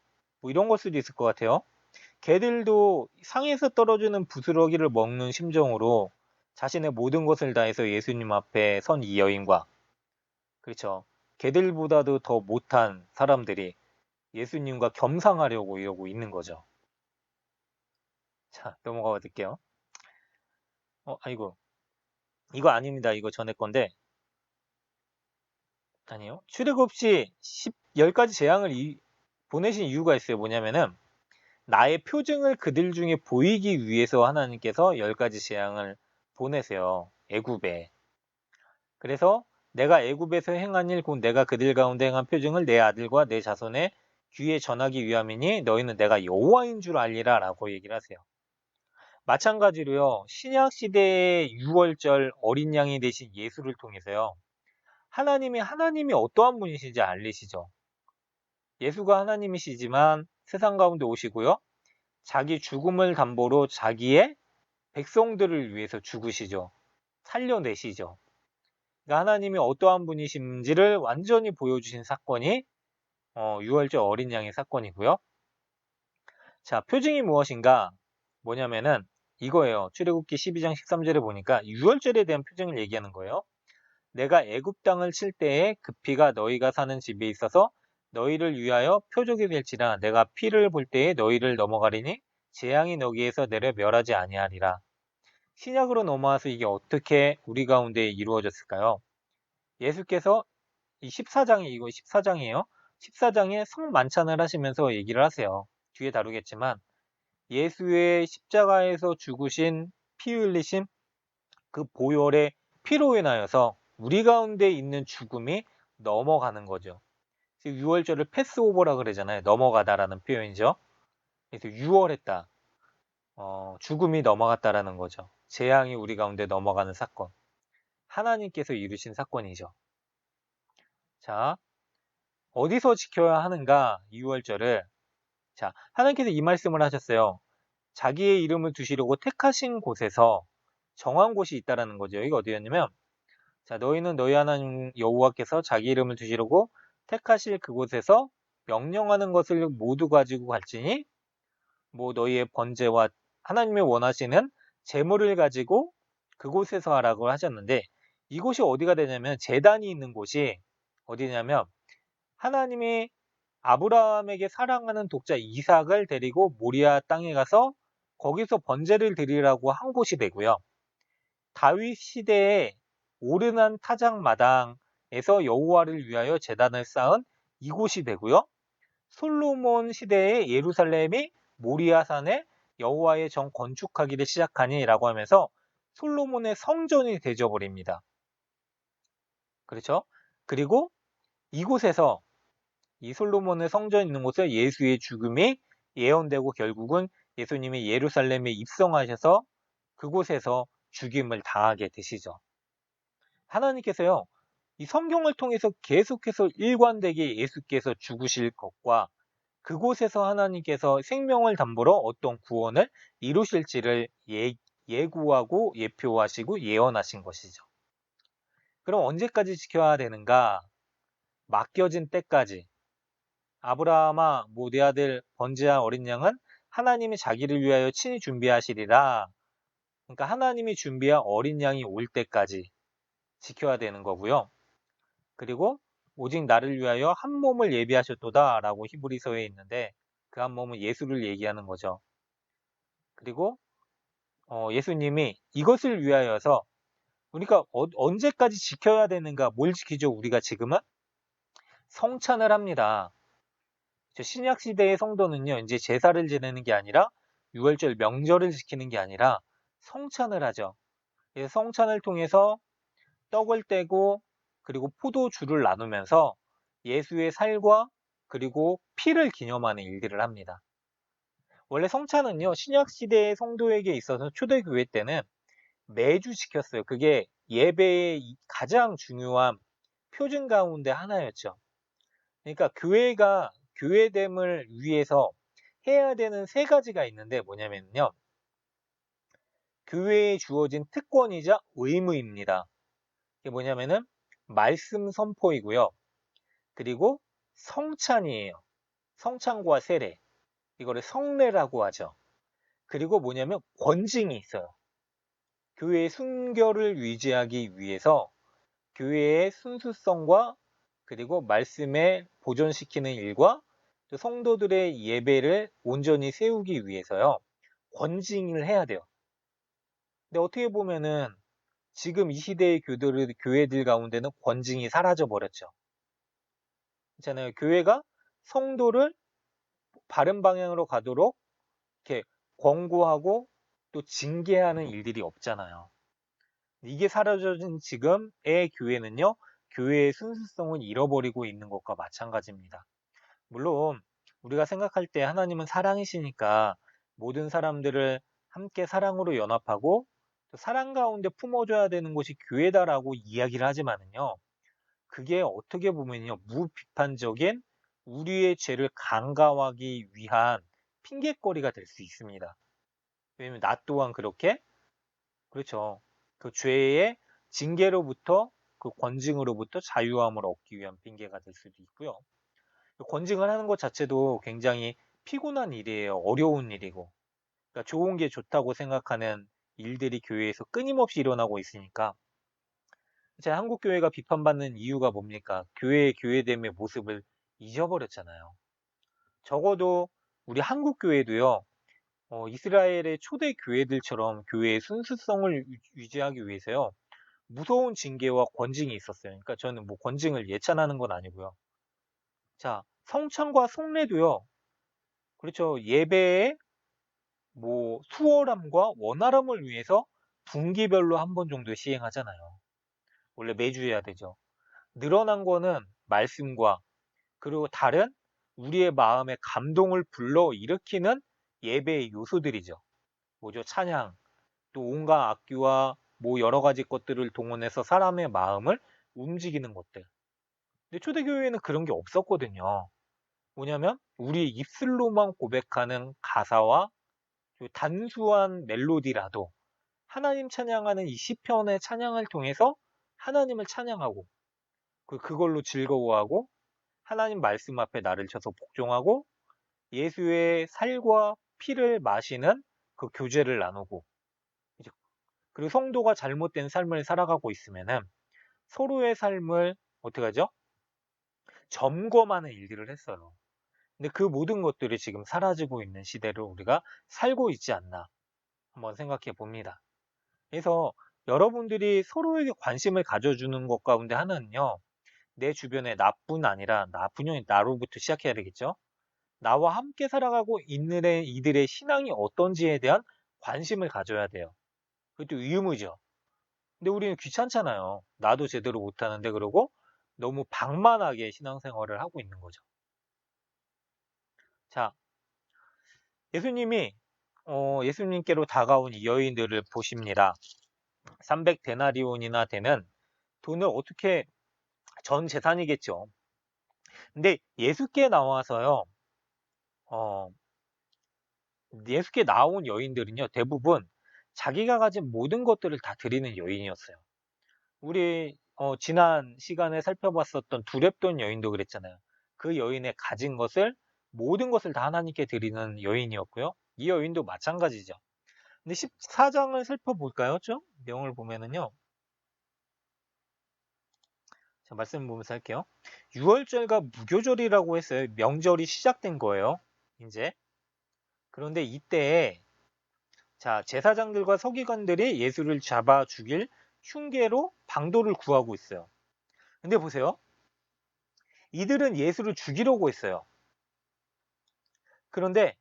S1: 뭐 이런 걸 수도 있을 것 같아요. 개들도 상에서 떨어지는 부스러기를 먹는 심정으로 자신의 모든 것을 다해서 예수님 앞에 선 이 여인과 그렇죠. 개들보다도 더 못한 사람들이 예수님과 겸상하려고 이러고 있는 거죠. 자, 넘어가 볼게요. 아이고. 이거 아닙니다. 이거 전에 건데. 아니요. 출애굽 시 10가지 재앙을 보내신 이유가 있어요. 뭐냐면은 나의 표징을 그들 중에 보이기 위해서 하나님께서 10가지 재앙을 보내세요. 애굽에. 그래서 내가 애굽에서 행한 일 곧 내가 그들 가운데 행한 표징을 내 아들과 내 자손의 귀에 전하기 위함이니 너희는 내가 여호와인 줄 알리라 라고 얘기를 하세요. 마찬가지로요. 신약 시대의 6월절 어린 양이 되신 예수를 통해서요. 하나님이 어떠한 분이신지 알리시죠. 예수가 하나님이시지만 세상 가운데 오시고요. 자기 죽음을 담보로 자기의 백성들을 위해서 죽으시죠. 살려내시죠. 그러니까 하나님이 어떠한 분이신지를 완전히 보여주신 사건이 6월절 어린 양의 사건이고요. 자, 표징이 무엇인가? 뭐냐면은 이거예요. 출애굽기 12장 13절에 보니까 6월절에 대한 표징을 얘기하는 거예요. 내가 애굽 땅을 칠 때에 그 피가 너희가 사는 집에 있어서 너희를 위하여 표적이 될지라 내가 피를 볼 때에 너희를 넘어가리니 재앙이 너희에서 내려 멸하지 아니하리라. 신약으로 넘어와서 이게 어떻게 우리 가운데 이루어졌을까요? 예수께서 이 14장이 이거 14장이에요. 14장에 성만찬을 하시면서 얘기를 하세요. 뒤에 다루겠지만 예수의 십자가에서 죽으신 피 흘리신 그 보혈의 피로 인하여서 우리 가운데 있는 죽음이 넘어가는 거죠. 6월절을 패스오버라 그러잖아요. 넘어가다라는 표현이죠. 그래서 6월했다. 죽음이 넘어갔다라는 거죠. 재앙이 우리 가운데 넘어가는 사건. 하나님께서 이루신 사건이죠. 자, 어디서 지켜야 하는가? 6월절을. 자, 하나님께서 이 말씀을 하셨어요. 자기의 이름을 두시려고 택하신 곳에서 정한 곳이 있다라는 거죠. 여기가 어디였냐면 자, 너희는 너희 하나님 여호와께서 자기 이름을 두시려고 택하실 그곳에서 명령하는 것을 모두 가지고 갈지니 뭐 너희의 번제와 하나님이 원하시는 제물을 가지고 그곳에서 하라고 하셨는데 이곳이 어디가 되냐면 제단이 있는 곳이 어디냐면 하나님이 아브라함에게 사랑하는 독자 이삭을 데리고 모리아 땅에 가서 거기서 번제를 드리라고 한 곳이 되고요. 다윗 시대에 오르난 타작마당에 여호와를 위하여 제단을 쌓은 이곳이 되고요. 솔로몬 시대의 예루살렘이 모리아산에 여호와의 정 건축하기를 시작하니라고 하면서 솔로몬의 성전이 되어버립니다. 그렇죠? 그리고 이곳에서 이 솔로몬의 성전이 있는 곳에 예수의 죽음이 예언되고 결국은 예수님이 예루살렘에 입성하셔서 그곳에서 죽임을 당하게 되시죠. 하나님께서요, 이 성경을 통해서 계속해서 일관되게 예수께서 죽으실 것과 그곳에서 하나님께서 생명을 담보로 어떤 구원을 이루실지를 예고하고 예표하시고 예언하신 것이죠. 그럼 언제까지 지켜야 되는가? 맡겨진 때까지. 아브라함아, 내 아들 번제한 어린 양은 하나님이 자기를 위하여 친히 준비하시리라. 그러니까 하나님이 준비한 어린 양이 올 때까지 지켜야 되는 거고요. 그리고 오직 나를 위하여 한 몸을 예비하셨도다 라고 히브리서에 있는데 그 한 몸은 예수를 얘기하는 거죠. 그리고 예수님이 이것을 위하여서 우리가 언제까지 지켜야 되는가? 뭘 지키죠? 우리가 지금은 성찬을 합니다. 신약 시대의 성도는요, 이제 제사를 지내는 게 아니라 유월절 명절을 지키는 게 아니라 성찬을 하죠. 그래서 성찬을 통해서 떡을 떼고 그리고 포도주를 나누면서 예수의 살과 그리고 피를 기념하는 일들을 합니다. 원래 성찬은요, 신약 시대의 성도에게 있어서 초대교회 때는 매주 지켰어요. 그게 예배의 가장 중요한 표준 가운데 하나였죠. 그러니까 교회가 교회됨을 위해서 해야 되는 세 가지가 있는데 뭐냐면요. 교회에 주어진 특권이자 의무입니다. 이게 뭐냐면은 말씀 선포이고요. 그리고 성찬이에요. 성찬과 세례. 이거를 성례라고 하죠. 그리고 뭐냐면 권징이 있어요. 교회의 순결을 유지하기 위해서 교회의 순수성과 그리고 말씀에 보존시키는 일과 또 성도들의 예배를 온전히 세우기 위해서요. 권징을 해야 돼요. 근데 어떻게 보면은 지금 이 시대의 교회들 가운데는 권징이 사라져 버렸죠. 있잖아요. 교회가 성도를 바른 방향으로 가도록 이렇게 권고하고 또 징계하는 일들이 없잖아요. 이게 사라져진 지금의 교회는요, 교회의 순수성을 잃어버리고 있는 것과 마찬가지입니다. 물론, 우리가 생각할 때 하나님은 사랑이시니까 모든 사람들을 함께 사랑으로 연합하고 또 사랑 가운데 품어줘야 되는 곳이 교회다라고 이야기를 하지만은요, 그게 어떻게 보면요, 무비판적인 우리의 죄를 간과하기 위한 핑계거리가 될 수 있습니다. 왜냐면 나 또한 그렇게 그렇죠. 그 죄의 징계로부터 그 권징으로부터 자유함을 얻기 위한 핑계가 될 수도 있고요. 권징을 하는 것 자체도 굉장히 피곤한 일이에요. 어려운 일이고. 그러니까 좋은 게 좋다고 생각하는 일들이 교회에서 끊임없이 일어나고 있으니까. 제 한국 교회가 비판받는 이유가 뭡니까? 교회의 교회됨의 모습을 잊어버렸잖아요. 적어도 우리 한국 교회도요. 이스라엘의 초대 교회들처럼 교회의 순수성을 유지하기 위해서요. 무서운 징계와 권징이 있었어요. 그러니까 저는 뭐 권징을 예찬하는 건 아니고요. 자, 성찬과 성례도요. 그렇죠. 예배의 뭐 수월함과 원활함을 위해서 분기별로 한 번 정도 시행하잖아요. 원래 매주 해야 되죠. 늘어난 거는 말씀과 그리고 다른 우리의 마음에 감동을 불러 일으키는 예배의 요소들이죠. 뭐죠? 찬양, 또 온갖 악기와 뭐 여러 가지 것들을 동원해서 사람의 마음을 움직이는 것들. 근데 초대교회에는 그런 게 없었거든요. 뭐냐면 우리 입술로만 고백하는 가사와 단수한 멜로디라도 하나님 찬양하는 이 시편의 찬양을 통해서 하나님을 찬양하고 그걸로 즐거워하고 하나님 말씀 앞에 나를 쳐서 복종하고 예수의 살과 피를 마시는 그 교제를 나누고 그리고 성도가 잘못된 삶을 살아가고 있으면은 서로의 삶을 어떻게 하죠? 점검하는 일들을 했어요. 근데 그 모든 것들이 지금 사라지고 있는 시대를 우리가 살고 있지 않나 한번 생각해 봅니다. 그래서 여러분들이 서로에게 관심을 가져주는 것 가운데 하나는요, 내 주변에 나뿐 아니라 나뿐이 나로부터 시작해야 되겠죠. 나와 함께 살아가고 있는 이들의 신앙이 어떤지에 대한 관심을 가져야 돼요. 그것도 의무죠. 근데 우리는 귀찮잖아요. 나도 제대로 못하는데 그러고 너무 방만하게 신앙생활을 하고 있는 거죠. 자, 예수님이 예수님께로 다가온 이 여인들을 보십니다. 300데나리온이나 되는 돈을 어떻게 전 재산이겠죠. 근데 예수께 나와서요. 어, 예수께 나온 여인들은요. 대부분 자기가 가진 모든 것들을 다 드리는 여인이었어요. 우리 지난 시간에 살펴봤었던 두렙돈 여인도 그랬잖아요. 그 여인의 가진 것을 모든 것을 다 하나님께 드리는 여인이었고요. 이 여인도 마찬가지죠. 근데 14장을 살펴볼까요? 좀 내용을 보면은요. 자, 말씀 보면서 할게요. 6월절과 무교절이라고 했어요. 명절이 시작된 거예요. 이제. 그런데 이때 자, 제사장들과 서기관들이 예수를 잡아 죽일 흉계로 방도를 구하고 있어요. 근데 보세요. 이들은 예수를 죽이려고 했어요. 그런데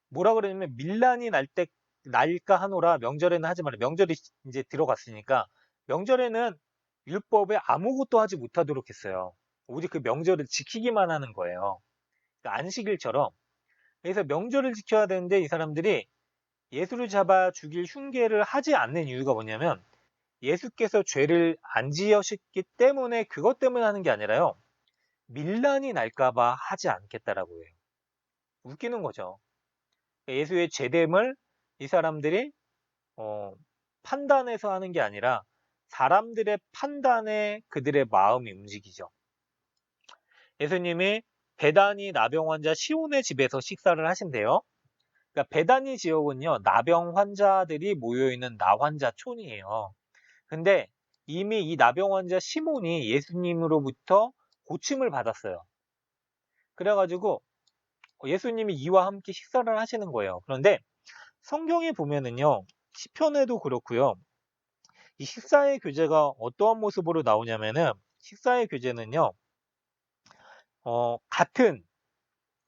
S1: 뭐라 그러냐면 밀란이 날까 하노라. 명절에는 하지 마라. 명절이 이제 들어갔으니까 명절에는 율법에 아무것도 하지 못하도록 했어요. 오직 그 명절을 지키기만 하는 거예요. 그러니까 안식일처럼. 그래서 명절을 지켜야 되는데 이 사람들이 예수를 잡아 죽일 흉계를 하지 않는 이유가 뭐냐면 예수께서 죄를 안 지으셨기 때문에 그것 때문에 하는 게 아니라요. 밀란이 날까봐 하지 않겠다라고 해요. 웃기는 거죠. 예수의 죄됨을 이 사람들이 판단해서 하는 게 아니라 사람들의 판단에 그들의 마음이 움직이죠. 예수님이 베다니 나병 환자 시온의 집에서 식사를 하신대요. 그러니까 베다니 지역은요, 나병 환자들이 모여있는 나환자촌이에요. 근데 이미 이 나병 환자 시몬이 예수님으로부터 고침을 받았어요. 그래가지고 예수님이 이와 함께 식사를 하시는 거예요. 그런데 성경에 보면은요, 시편에도 그렇고요. 이 식사의 교제가 어떠한 모습으로 나오냐면은 식사의 교제는요, 같은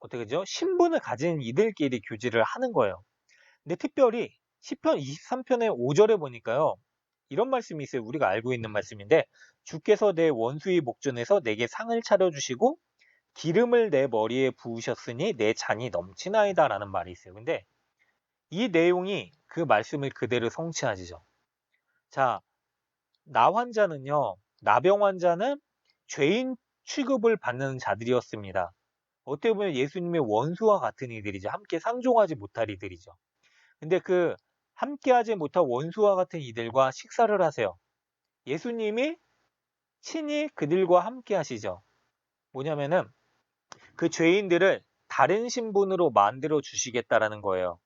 S1: 어떻게 죠 신분을 가진 이들끼리 교제를 하는 거예요. 근데 특별히 시편 23편의 5절에 보니까요. 이런 말씀이 있어요. 우리가 알고 있는 말씀인데 주께서 내 원수의 목전에서 내게 상을 차려주시고 기름을 내 머리에 부으셨으니 내 잔이 넘치나이다 라는 말이 있어요. 근데 이 내용이 그 말씀을 그대로 성취하시죠. 자, 나병 환자는 죄인 취급을 받는 자들이었습니다. 어떻게 보면 예수님의 원수와 같은 이들이죠. 함께 상종하지 못할 이들이죠. 근데 그 함께하지 못한 원수와 같은 이들과 식사를 하세요. 예수님이 친히 그들과 함께 하시죠. 뭐냐면은 그 죄인들을 다른 신분으로 만들어 주시겠다라는 거예요.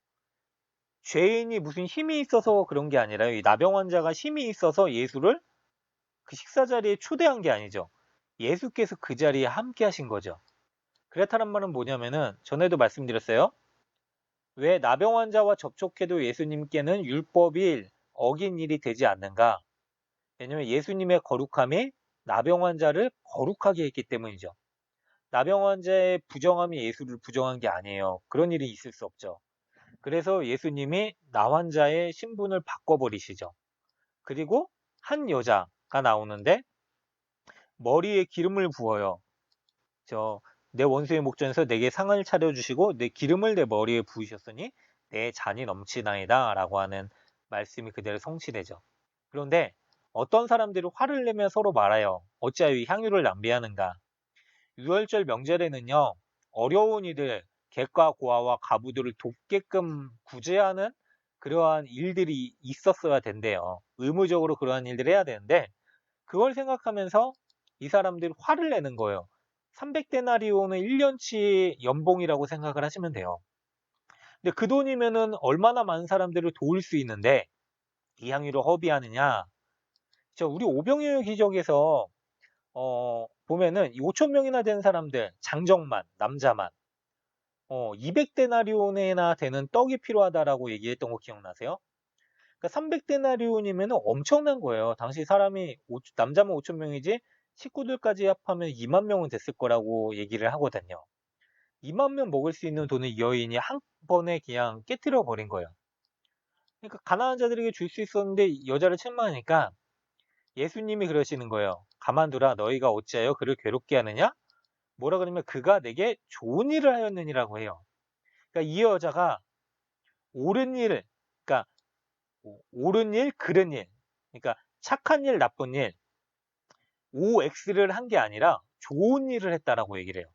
S1: 죄인이 무슨 힘이 있어서 그런 게 아니라요. 이 나병 환자가 힘이 있어서 예수를 그 식사 자리에 초대한 게 아니죠. 예수께서 그 자리에 함께 하신 거죠. 그렇다는 말은 뭐냐면은 전에도 말씀드렸어요. 왜 나병 환자와 접촉해도 예수님께는 율법이 어긴 일이 되지 않는가? 왜냐면 예수님의 거룩함이 나병 환자를 거룩하게 했기 때문이죠. 나병 환자의 부정함이 예수를 부정한 게 아니에요. 그런 일이 있을 수 없죠. 그래서 예수님이 나 환자의 신분을 바꿔버리시죠. 그리고 한 여자가 나오는데 머리에 기름을 부어요. 내 원수의 목전에서 내게 상을 차려주시고 내 기름을 내 머리에 부으셨으니 내 잔이 넘치나이다 라고 하는 말씀이 그대로 성취되죠. 그런데 어떤 사람들이 화를 내며 서로 말하여 어찌하여 이 향유를 낭비하는가. 6월절 명절에는요. 어려운 이들, 객과 고아와 가부들을 돕게끔 구제하는 그러한 일들이 있었어야 된대요. 의무적으로 그러한 일들을 해야 되는데 그걸 생각하면서 이 사람들이 화를 내는 거예요. 300데나리온은 1년치 연봉이라고 생각을 하시면 돼요. 근데 그 돈이면은 얼마나 많은 사람들을 도울 수 있는데 이 향유를 허비하느냐. 우리 오병이어 기적에서 보면은 5천 명이나 되는 사람들, 장정만, 남자만 200데나리온이나 되는 떡이 필요하다라고 얘기했던 거 기억나세요? 그러니까 300데나리온이면 엄청난 거예요. 당시 사람이 남자만 5천 명이지 식구들까지 합하면 2만 명은 됐을 거라고 얘기를 하거든요. 2만 명 먹을 수 있는 돈을 이 여인이 한 번에 그냥 깨뜨려 버린 거예요. 그러니까 가난한 자들에게 줄 수 있었는데 여자를 책망하니까 예수님이 그러시는 거예요. 가만두라 너희가 어찌하여 그를 괴롭게 하느냐? 뭐라 그러면 그가 내게 좋은 일을 하였느니라고 해요. 그러니까 이 여자가 옳은 일, 그러니까 옳은 일, 그른 일, 그러니까 착한 일, 나쁜 일, OX를 한 게 아니라 좋은 일을 했다라고 얘기를 해요.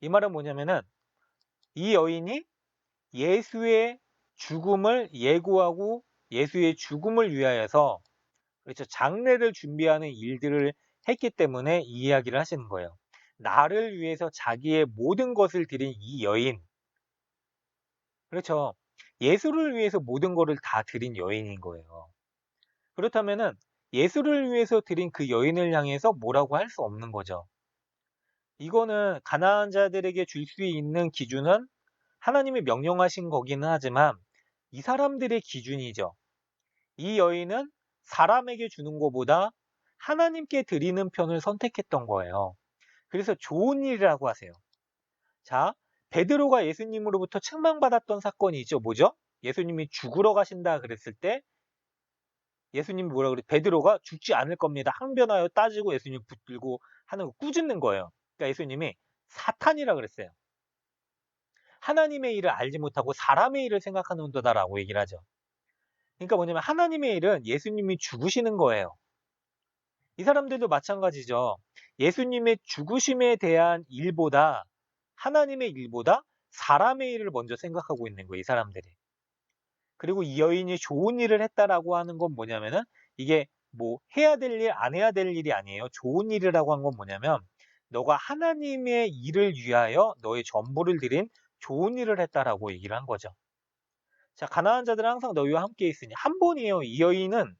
S1: 이 말은 뭐냐면은 이 여인이 예수의 죽음을 예고하고 예수의 죽음을 위하여서 그렇죠. 장례를 준비하는 일들을 했기 때문에 이 이야기를 하시는 거예요. 나를 위해서 자기의 모든 것을 드린 이 여인. 그렇죠. 예수를 위해서 모든 것을 다 드린 여인인 거예요. 그렇다면은 예수를 위해서 드린 그 여인을 향해서 뭐라고 할 수 없는 거죠. 이거는 가난한 자들에게 줄 수 있는 기준은 하나님이 명령하신 거기는 하지만 이 사람들의 기준이죠. 이 여인은 사람에게 주는 것보다 하나님께 드리는 편을 선택했던 거예요. 그래서 좋은 일이라고 하세요. 자, 베드로가 예수님으로부터 책망받았던 사건이 있죠. 뭐죠? 예수님이 죽으러 가신다 그랬을 때 예수님이 뭐라 그래? 베드로가 죽지 않을 겁니다. 항변하여 따지고 예수님 붙들고 하는 거 꾸짖는 거예요. 그러니까 예수님이 사탄이라 그랬어요. 하나님의 일을 알지 못하고 사람의 일을 생각하는 도다라고 얘기를 하죠. 그러니까 뭐냐면 하나님의 일은 예수님이 죽으시는 거예요. 이 사람들도 마찬가지죠. 예수님의 죽으심에 대한 일보다 하나님의 일보다 사람의 일을 먼저 생각하고 있는 거예요. 이 사람들이. 그리고 이 여인이 좋은 일을 했다라고 하는 건 뭐냐면은 이게 뭐 해야 될 일, 안 해야 될 일이 아니에요. 좋은 일이라고 한 건 뭐냐면 너가 하나님의 일을 위하여 너의 전부를 드린 좋은 일을 했다라고 얘기를 한 거죠. 자, 가난한 자들은 항상 너희와 함께 있으니 한 번이에요. 이 여인은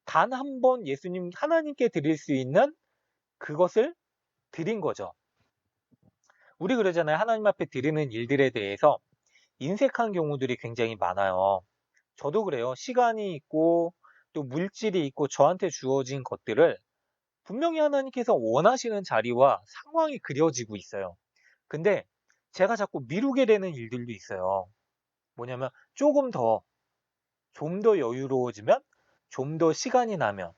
S1: 단 한 번 예수님 하나님께 드릴 수 있는 그것을 드린 거죠. 우리 그러잖아요. 하나님 앞에 드리는 일들에 대해서 인색한 경우들이 굉장히 많아요. 저도 그래요. 시간이 있고 또 물질이 있고 저한테 주어진 것들을 분명히 하나님께서 원하시는 자리와 상황이 그려지고 있어요. 근데 제가 자꾸 미루게 되는 일들도 있어요. 뭐냐면 조금 더, 좀 더 여유로워지면, 좀 더 시간이 나면,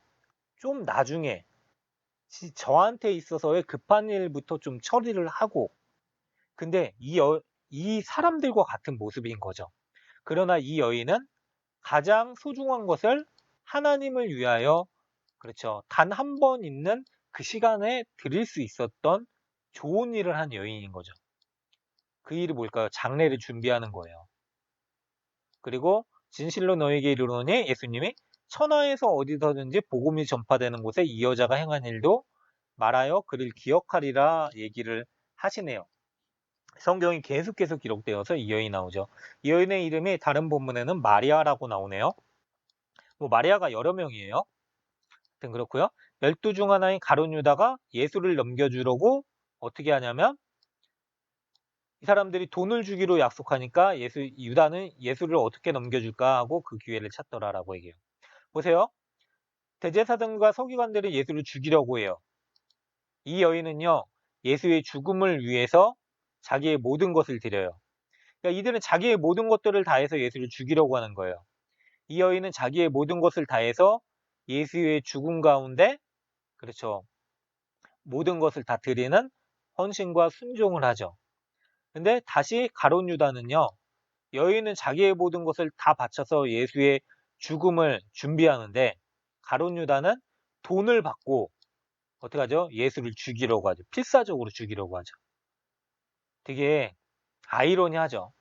S1: 좀 나중에 저한테 있어서의 급한 일부터 좀 처리를 하고 근데 이 사람들과 같은 모습인 거죠. 그러나 이 여인은 가장 소중한 것을 하나님을 위하여 그렇죠. 단 한 번 있는 그 시간에 드릴 수 있었던 좋은 일을 한 여인인 거죠. 그 일이 뭘까요? 장례를 준비하는 거예요. 그리고 진실로 너에게 이르노니 예수님이 천하에서 어디서든지 복음이 전파되는 곳에 이 여자가 행한 일도 말하여 그를 기억하리라 얘기를 하시네요. 성경이 계속 기록되어서 이 여인이 나오죠. 이 여인의 이름이 다른 본문에는 마리아라고 나오네요. 뭐 마리아가 여러 명이에요. 하여튼 그렇고요. 12 중 하나인 가룟 유다가 예수를 넘겨주려고 어떻게 하냐면 이 사람들이 돈을 주기로 약속하니까 유다는 예수를 어떻게 넘겨줄까 하고 그 기회를 찾더라라고 얘기해요. 보세요. 대제사장과 서기관들은 예수를 죽이려고 해요. 이 여인은요. 예수의 죽음을 위해서 자기의 모든 것을 드려요. 그러니까 이들은 자기의 모든 것들을 다해서 예수를 죽이려고 하는 거예요. 이 여인은 자기의 모든 것을 다해서 예수의 죽음 가운데 그렇죠. 모든 것을 다 드리는 헌신과 순종을 하죠. 근데 다시 가룟 유다는요. 여인은 자기의 모든 것을 다 바쳐서 예수의 죽음을 준비하는데 가룟 유다는 돈을 받고 어떻게 하죠? 예수를 죽이려고 하죠. 필사적으로 죽이려고 하죠. 되게 아이러니하죠.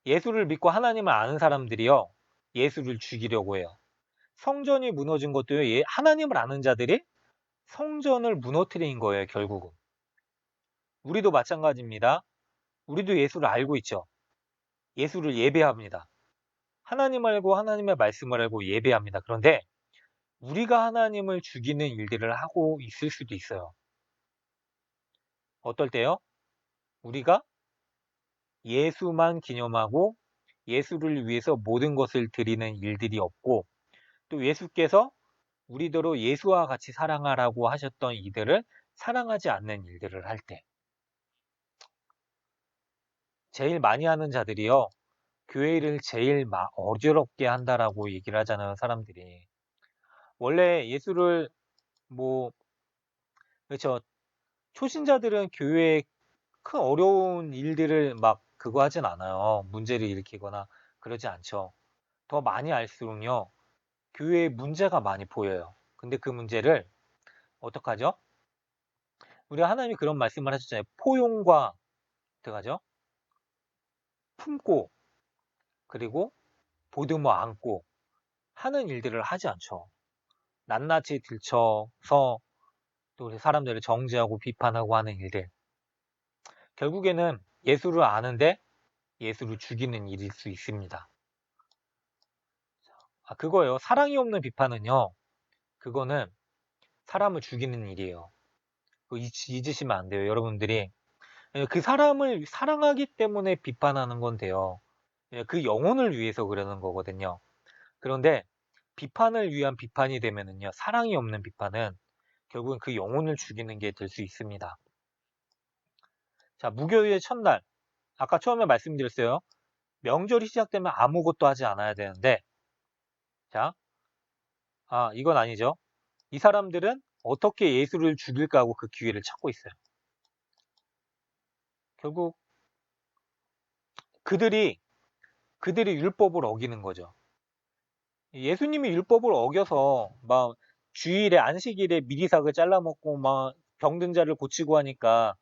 S1: 예수를 믿고 하나님을 아는 사람들이요. 예수를 죽이려고 해요. 성전이 무너진 것도요. 하나님을 아는 자들이 성전을 무너뜨린 거예요. 결국은. 우리도 마찬가지입니다. 우리도 예수를 알고 있죠. 예수를 예배합니다. 하나님 알고 하나님의 말씀을 알고 예배합니다. 그런데 우리가 하나님을 죽이는 일들을 하고 있을 수도 있어요. 어떨 때요? 우리가 예수만 기념하고 예수를 위해서 모든 것을 드리는 일들이 없고 또 예수께서 우리더러 예수와 같이 사랑하라고 하셨던 이들을 사랑하지 않는 일들을 할 때, 제일 많이 하는 자들이요, 교회를 제일 어지럽게 한다라고 얘기를 하잖아요, 사람들이. 원래 예수를 뭐, 그렇죠. 초신자들은 교회에 큰 어려운 일들을 막 그거 하진 않아요. 문제를 일으키거나 그러지 않죠. 더 많이 알수록요, 교회에 문제가 많이 보여요. 근데 그 문제를 어떡하죠? 우리 하나님이 그런 말씀을 하셨잖아요. 포용과 어떡하죠? 품고 그리고 보듬어 안고 하는 일들을 하지 않죠. 낱낱이 들쳐서 또 우리 사람들을 정죄하고 비판하고 하는 일들. 결국에는 예수를 아는데 예수를 죽이는 일일 수 있습니다. 그거예요. 사랑이 없는 비판은요, 그거는 사람을 죽이는 일이에요. 그거 잊으시면 안 돼요, 여러분들이. 그 사람을 사랑하기 때문에 비판하는 건데요. 그 영혼을 위해서 그러는 거거든요. 그런데 비판을 위한 비판이 되면은요, 사랑이 없는 비판은 결국은 그 영혼을 죽이는 게 될 수 있습니다. 자, 무교의 첫날. 아까 처음에 말씀드렸어요. 명절이 시작되면 아무것도 하지 않아야 되는데, 자, 이건 아니죠. 이 사람들은 어떻게 예수를 죽일까 하고 그 기회를 찾고 있어요. 결국 그들이 율법을 어기는 거죠. 예수님이 율법을 어겨서 막 주일에 안식일에 미리삭을 잘라먹고 막 병든 자를 고치고 하니까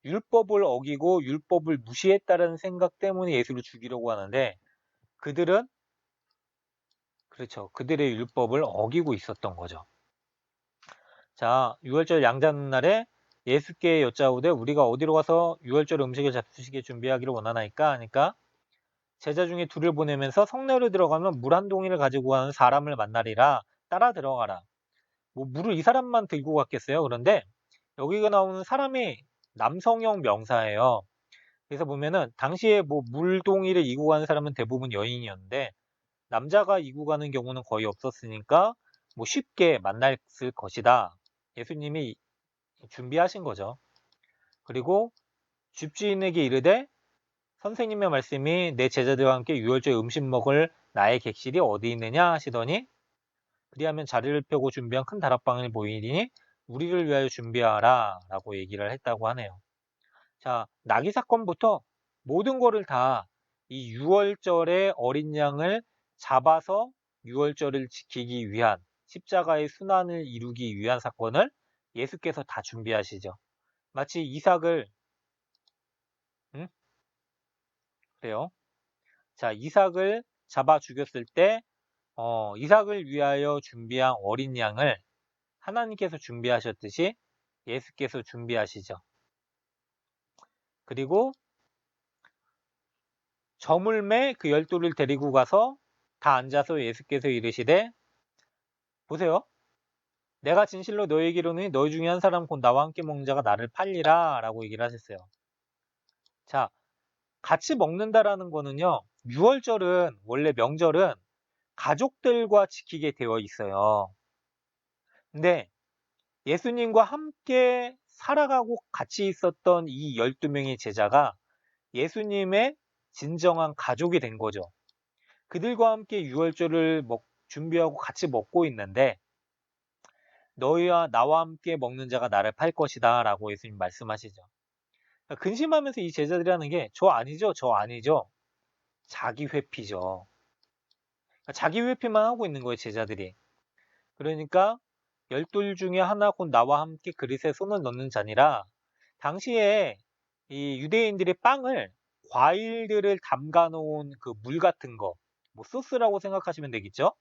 S1: 율법을 어기고 율법을 무시했다는 생각 때문에 예수를 죽이려고 하는데, 그들은 그렇죠. 그들의 율법을 어기고 있었던 거죠. 자, 유월절 양자는 날에 예수께 여짜오되 우리가 어디로 가서 유월절 음식을 잡수시게 준비하기를 원하나이까 하니까, 제자 중에 둘을 보내면서 성내로 들어가면 물 한 동이를 가지고 가는 사람을 만나리라, 따라 들어가라. 뭐 물을 이 사람만 들고 갔겠어요? 그런데 여기가 나오는 사람이 남성형 명사예요. 그래서 보면은 당시에 뭐 물동이를 이고 가는 사람은 대부분 여인이었는데, 남자가 이고 가는 경우는 거의 없었으니까 뭐 쉽게 만났을 것이다. 예수님이 준비하신 거죠. 그리고 집주인에게 이르되 선생님의 말씀이 내 제자들과 함께 유월절 음식 먹을 나의 객실이 어디 있느냐 하시더니, 그리하면 자리를 펴고 준비한 큰 다락방을 보이니 우리를 위하여 준비하라 라고 얘기를 했다고 하네요. 자, 나귀 사건부터 모든 거를 다 이 유월절의 어린 양을 잡아서 유월절을 지키기 위한, 십자가의 순환을 이루기 위한 사건을 예수께서 다 준비하시죠. 마치 이삭을, 응? 그래요. 자, 이삭을 잡아 죽였을 때 이삭을 위하여 준비한 어린 양을 하나님께서 준비하셨듯이 예수께서 준비하시죠. 그리고 저물매 그 12를 데리고 가서 다 앉아서 예수께서 이르시되, 보세요. 내가 진실로 너희에게 이르노니 너희 중에 한 사람 곧 나와 함께 먹는 자가 나를 팔리라 라고 얘기를 하셨어요. 자, 같이 먹는다라는 거는요, 유월절은, 원래 명절은 가족들과 지키게 되어 있어요. 근데 예수님과 함께 살아가고 같이 있었던 이 12명의 제자가 예수님의 진정한 가족이 된 거죠. 그들과 함께 유월절을 준비하고 같이 먹고 있는데, 너희와 나와 함께 먹는 자가 나를 팔 것이다 라고 예수님 말씀하시죠. 근심하면서 이 제자들이 하는 게 저 아니죠, 저 아니죠. 자기 회피죠. 자기 회피만 하고 있는 거예요, 제자들이. 그러니까 12 중에 하나 곧 나와 함께 그릇에 손을 넣는 자니라, 당시에 이 유대인들이 빵을, 과일들을 담가 놓은 그 물 같은 거, 뭐 소스라고 생각하시면 되겠죠?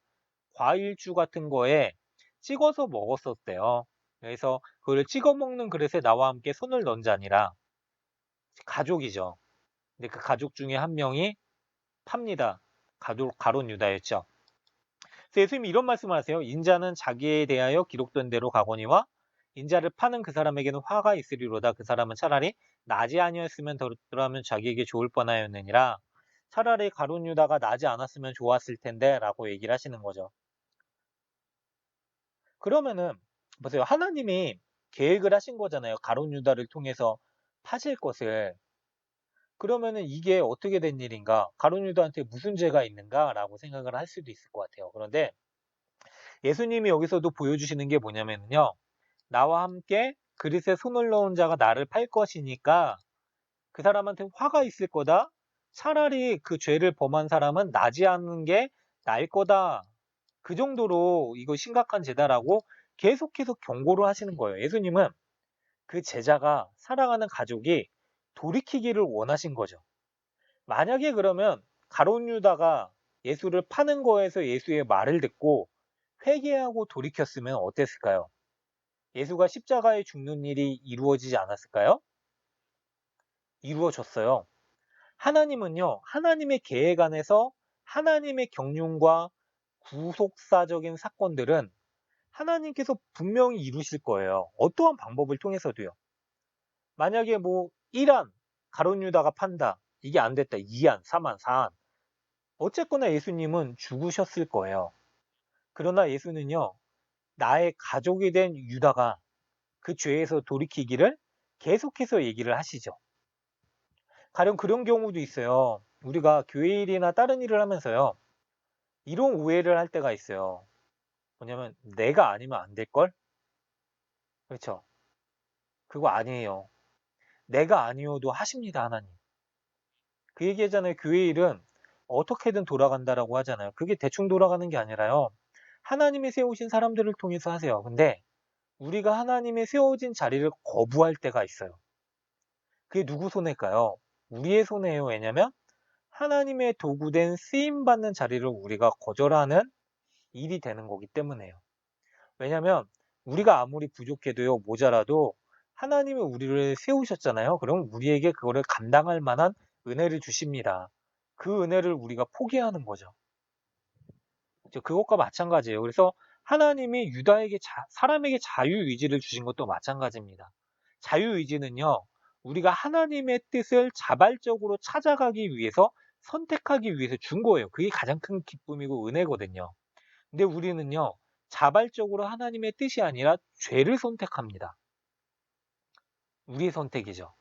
S1: 과일주 같은 거에 찍어서 먹었었대요. 그래서 그걸 찍어 먹는 그릇에 나와 함께 손을 넣은 자니라, 가족이죠. 근데 그 가족 중에 한 명이 팝니다. 가룟 유다였죠. 그래서 예수님이 이런 말씀을 하세요. 인자는 자기에 대하여 기록된 대로 가거니와 인자를 파는 그 사람에게는 화가 있으리로다. 그 사람은 차라리 나지 아니었으면 더라면 자기에게 좋을 뻔하였느니라. 차라리 가룟 유다가 나지 않았으면 좋았을 텐데 라고 얘기를 하시는 거죠. 그러면은 보세요. 하나님이 계획을 하신 거잖아요. 가룟 유다를 통해서 파실 것을. 그러면은 이게 어떻게 된 일인가? 가룟 유다한테 무슨 죄가 있는가라고 생각을 할 수도 있을 것 같아요. 그런데 예수님이 여기서도 보여주시는 게 뭐냐면요. 나와 함께 그릇에 손을 넣은 자가 나를 팔 것이니까 그 사람한테 화가 있을 거다. 차라리 그 죄를 범한 사람은 나지 않는 게 나을 거다. 그 정도로 이거 심각한 죄다라고 계속해서 경고를 하시는 거예요. 예수님은 그 제자가 사랑하는 가족이 돌이키기를 원하신 거죠. 만약에 그러면 가룟 유다가 예수를 파는 거에서 예수의 말을 듣고 회개하고 돌이켰으면 어땠을까요? 예수가 십자가에 죽는 일이 이루어지지 않았을까요? 이루어졌어요. 하나님은요, 하나님의 계획 안에서 하나님의 경륜과 구속사적인 사건들은 하나님께서 분명히 이루실 거예요. 어떠한 방법을 통해서도요. 만약에 뭐 1안, 가룟 유다가 판다. 이게 안 됐다. 2안, 3안, 4안. 어쨌거나 예수님은 죽으셨을 거예요. 그러나 예수는요, 나의 가족이 된 유다가 그 죄에서 돌이키기를 계속해서 얘기를 하시죠. 가령 그런 경우도 있어요. 우리가 교회 일이나 다른 일을 하면서요. 이런 오해를 할 때가 있어요. 뭐냐면 내가 아니면 안 될걸? 그렇죠? 그거 아니에요. 내가 아니어도 하십니다, 하나님. 그 얘기하잖아요. 교회 일은 어떻게든 돌아간다라고 하잖아요. 그게 대충 돌아가는 게 아니라요. 하나님이 세우신 사람들을 통해서 하세요. 근데 우리가 하나님의 세워진 자리를 거부할 때가 있어요. 그게 누구 손해일까요? 우리의 손해예요. 왜냐면 하나님의 도구된 쓰임받는 자리를 우리가 거절하는 일이 되는 거기 때문에요. 왜냐면 우리가 아무리 부족해도요, 모자라도 하나님이 우리를 세우셨잖아요. 그럼 우리에게 그거를 감당할 만한 은혜를 주십니다. 그 은혜를 우리가 포기하는 거죠. 그것과 마찬가지예요. 그래서 하나님이 유다에게 사람에게 자유의지를 주신 것도 마찬가지입니다. 자유의지는요, 우리가 하나님의 뜻을 자발적으로 찾아가기 위해서 선택하기 위해서 준 거예요. 그게 가장 큰 기쁨이고 은혜거든요. 근데 우리는요, 자발적으로 하나님의 뜻이 아니라 죄를 선택합니다. 우리의 선택이죠.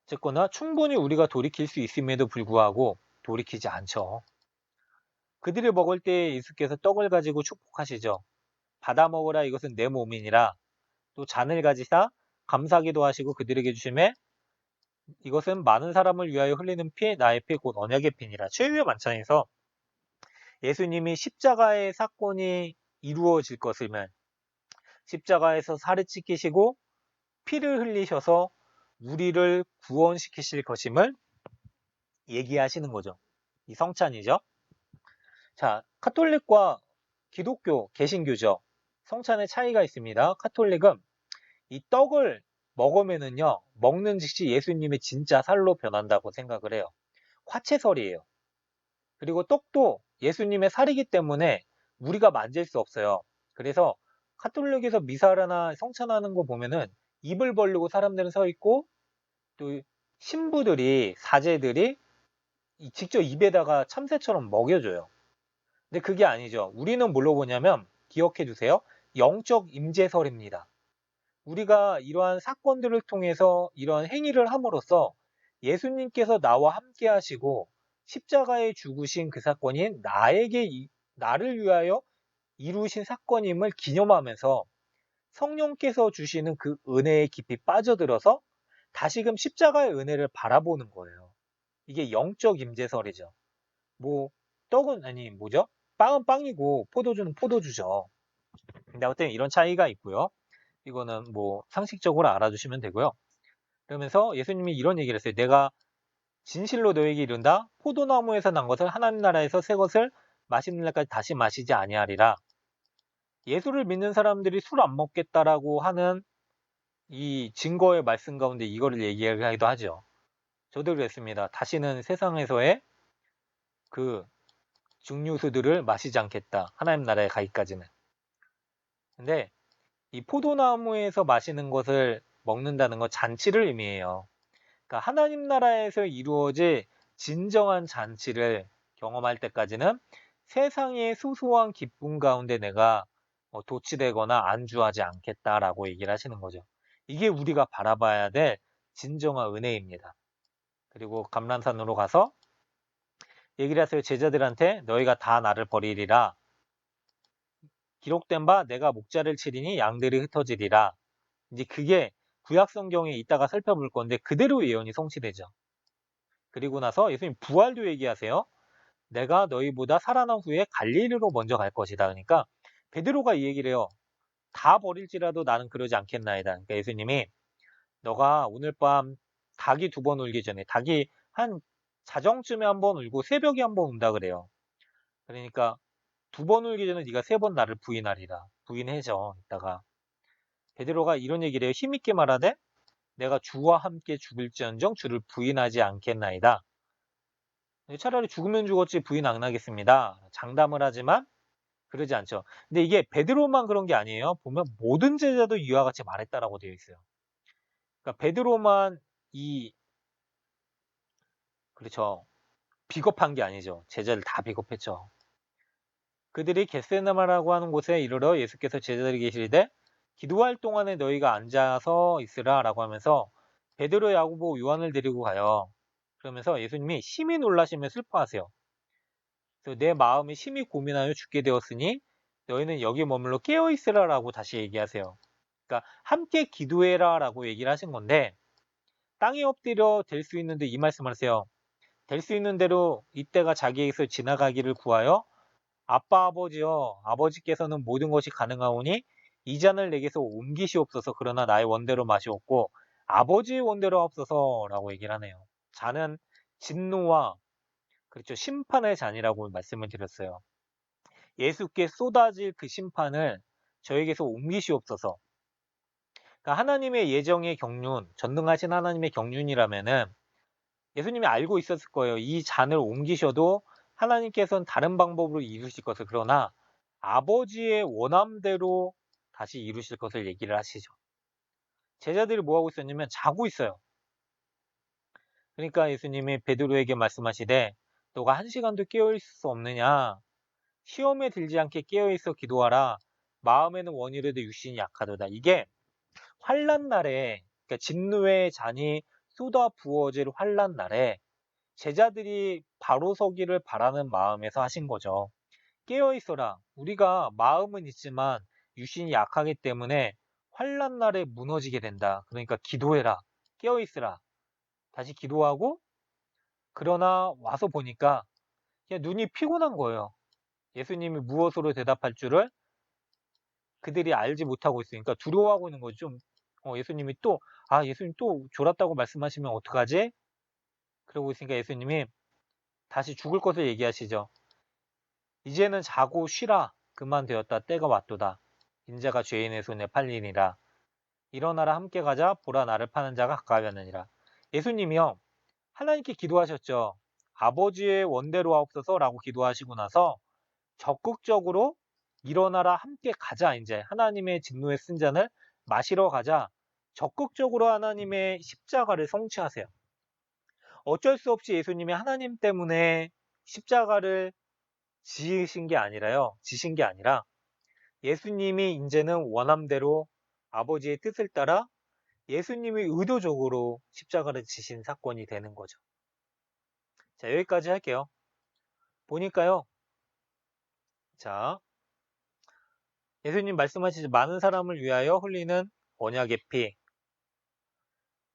S1: 어쨌거나 충분히 우리가 돌이킬 수 있음에도 불구하고 돌이키지 않죠. 그들이 먹을 때 예수께서 떡을 가지고 축복하시죠. 받아 먹으라 이것은 내 몸이니라. 또 잔을 가지사 감사기도 하시고 그들에게 주심에 이것은 많은 사람을 위하여 흘리는 피 나의 피 곧 언약의 피니라. 최후의 만찬에서 예수님이 십자가의 사건이 이루어질 것임을 십자가에서 살을 찢기시고 피를 흘리셔서 우리를 구원시키실 것임을 얘기하시는 거죠. 이 성찬이죠. 자, 카톨릭과 기독교, 개신교죠. 성찬의 차이가 있습니다. 카톨릭은 이 떡을 먹으면은요, 먹는 즉시 예수님의 진짜 살로 변한다고 생각을 해요. 화채설이에요. 그리고 떡도 예수님의 살이기 때문에 우리가 만질 수 없어요. 그래서 카톨릭에서 미사나 성찬하는 거 보면은 입을 벌리고 사람들은 서 있고 또 신부들이, 사제들이 직접 입에다가 참새처럼 먹여줘요. 근데 그게 아니죠. 우리는 뭘로 보냐면 기억해 두세요. 영적 임재설입니다. 우리가 이러한 사건들을 통해서 이러한 행위를 함으로써 예수님께서 나와 함께 하시고 십자가에 죽으신 그 사건이 나를 위하여 이루신 사건임을 기념하면서 성령께서 주시는 그 은혜에 깊이 빠져들어서 다시금 십자가의 은혜를 바라보는 거예요. 이게 영적 임재설이죠. 뭐 떡은 아니 뭐죠? 빵은 빵이고 포도주는 포도주죠. 근데 어쨌든 이런 차이가 있고요. 이거는 뭐 상식적으로 알아두시면 되고요. 그러면서 예수님이 이런 얘기를 했어요. 내가 진실로 너에게 이른다. 포도나무에서 난 것을 하나님 나라에서 새 것을 마시는 날까지 다시 마시지 아니하리라. 예수를 믿는 사람들이 술 안 먹겠다라고 하는 이 증거의 말씀 가운데 이거를 얘기하기도 하죠. 저도 그랬습니다. 다시는 세상에서의 그 증류수들을 마시지 않겠다. 하나님 나라에 가기까지는. 근데 이 포도나무에서 마시는 것을 먹는다는 건 잔치를 의미해요. 그러니까 하나님 나라에서 이루어질 진정한 잔치를 경험할 때까지는 세상의 소소한 기쁨 가운데 내가 도취되거나 안주하지 않겠다라고 얘기를 하시는 거죠. 이게 우리가 바라봐야 될 진정한 은혜입니다. 그리고 감람산으로 가서 얘기를 하세요. 제자들한테 너희가 다 나를 버리리라. 기록된 바 내가 목자를 치리니 양들이 흩어지리라. 이제 그게 구약 성경에 이따가 살펴볼 건데 그대로 예언이 성취되죠. 그리고 나서 예수님 부활도 얘기하세요. 내가 너희보다 살아난 후에 갈릴리로 먼저 갈 것이다. 그러니까 베드로가 이 얘기를 해요. 다 버릴지라도 나는 그러지 않겠나이다. 그러니까 예수님이 너가 오늘 밤 닭이 2번 울기 전에 닭이 한 자정쯤에 1번 울고 새벽에 1번 운다 그래요. 그러니까 2번 울기 전에 네가 3번 나를 부인하리라. 부인해줘. 이따가 베드로가 이런 얘기를 해요. 힘있게 말하되 내가 주와 함께 죽을지언정 주를 부인하지 않겠나이다. 차라리 죽으면 죽었지 부인 안 하겠습니다. 장담을 하지만 그러지 않죠. 근데 이게 베드로만 그런 게 아니에요. 보면 모든 제자도 이와 같이 말했다라고 되어 있어요. 그러니까 베드로만 그렇죠. 비겁한 게 아니죠. 제자들 다 비겁했죠. 그들이 겟세마나라고 하는 곳에 이르러 예수께서 제자들에게 계시되 기도할 동안에 너희가 앉아서 있으라 라고 하면서 베드로, 야고보, 요한을 데리고 가요. 그러면서 예수님이 심히 놀라시며 슬퍼하세요. 그래서 내 마음이 심히 고민하여 죽게 되었으니 너희는 여기 머물러 깨어 있으라 라고 다시 얘기하세요. 그러니까 함께 기도해라 라고 얘기를 하신 건데 땅에 엎드려 될 수 있는데 이 말씀을 하세요. 될 수 있는 대로 이때가 자기에게서 지나가기를 구하여 아빠 아버지여 아버지께서는 모든 것이 가능하오니 이 잔을 내게서 옮기시옵소서. 그러나 나의 원대로 마시옵고 아버지의 원대로 하옵소서라고 얘기를 하네요. 잔은 진노와 그렇죠. 심판의 잔이라고 말씀을 드렸어요. 예수께 쏟아질 그 심판을 저에게서 옮기시옵소서. 그러니까 하나님의 예정의 경륜, 전능하신 하나님의 경륜이라면은 예수님이 알고 있었을 거예요. 이 잔을 옮기셔도 하나님께서는 다른 방법으로 이루실 것을. 그러나 아버지의 원함대로 다시 이루실 것을 얘기를 하시죠. 제자들이 뭐하고 있었냐면 자고 있어요. 그러니까 예수님이 베드로에게 말씀하시되 너가 1시간도 깨어있을 수 없느냐. 시험에 들지 않게 깨어있어 기도하라. 마음에는 원이라도 육신이 약하도다. 이게 환난 날에 그러니까 진노의 잔이 쏟아 부어질 환난 날에 제자들이 바로 서기를 바라는 마음에서 하신 거죠. 깨어 있어라. 우리가 마음은 있지만 육신이 약하기 때문에 환난 날에 무너지게 된다. 그러니까 기도해라. 깨어 있으라. 다시 기도하고 그러나 와서 보니까 그냥 눈이 피곤한 거예요. 예수님이 무엇으로 대답할 줄을 그들이 알지 못하고 있으니까 두려워하고 있는 거죠. 좀 예수님이 또 예수님 또 졸았다고 말씀하시면 어떡하지? 그러고 있으니까 예수님이 다시 죽을 것을 얘기하시죠. 이제는 자고 쉬라. 그만 되었다. 때가 왔도다. 인자가 죄인의 손에 팔리니라. 일어나라 함께 가자. 보라 나를 파는 자가 가까이 왔느니라. 예수님이요. 하나님께 기도하셨죠. 아버지의 원대로 하옵소서라고 기도하시고 나서 적극적으로 일어나라 함께 가자. 이제 하나님의 진노의 쓴 잔을 마시러 가자. 적극적으로 하나님의 십자가를 성취하세요. 어쩔 수 없이 예수님이 하나님 때문에 십자가를 지신 게 아니라 예수님이 이제는 원함대로 아버지의 뜻을 따라 예수님이 의도적으로 십자가를 지신 사건이 되는 거죠. 자, 여기까지 할게요. 보니까요. 자, 예수님 말씀하시죠. 많은 사람을 위하여 흘리는 언약의 피.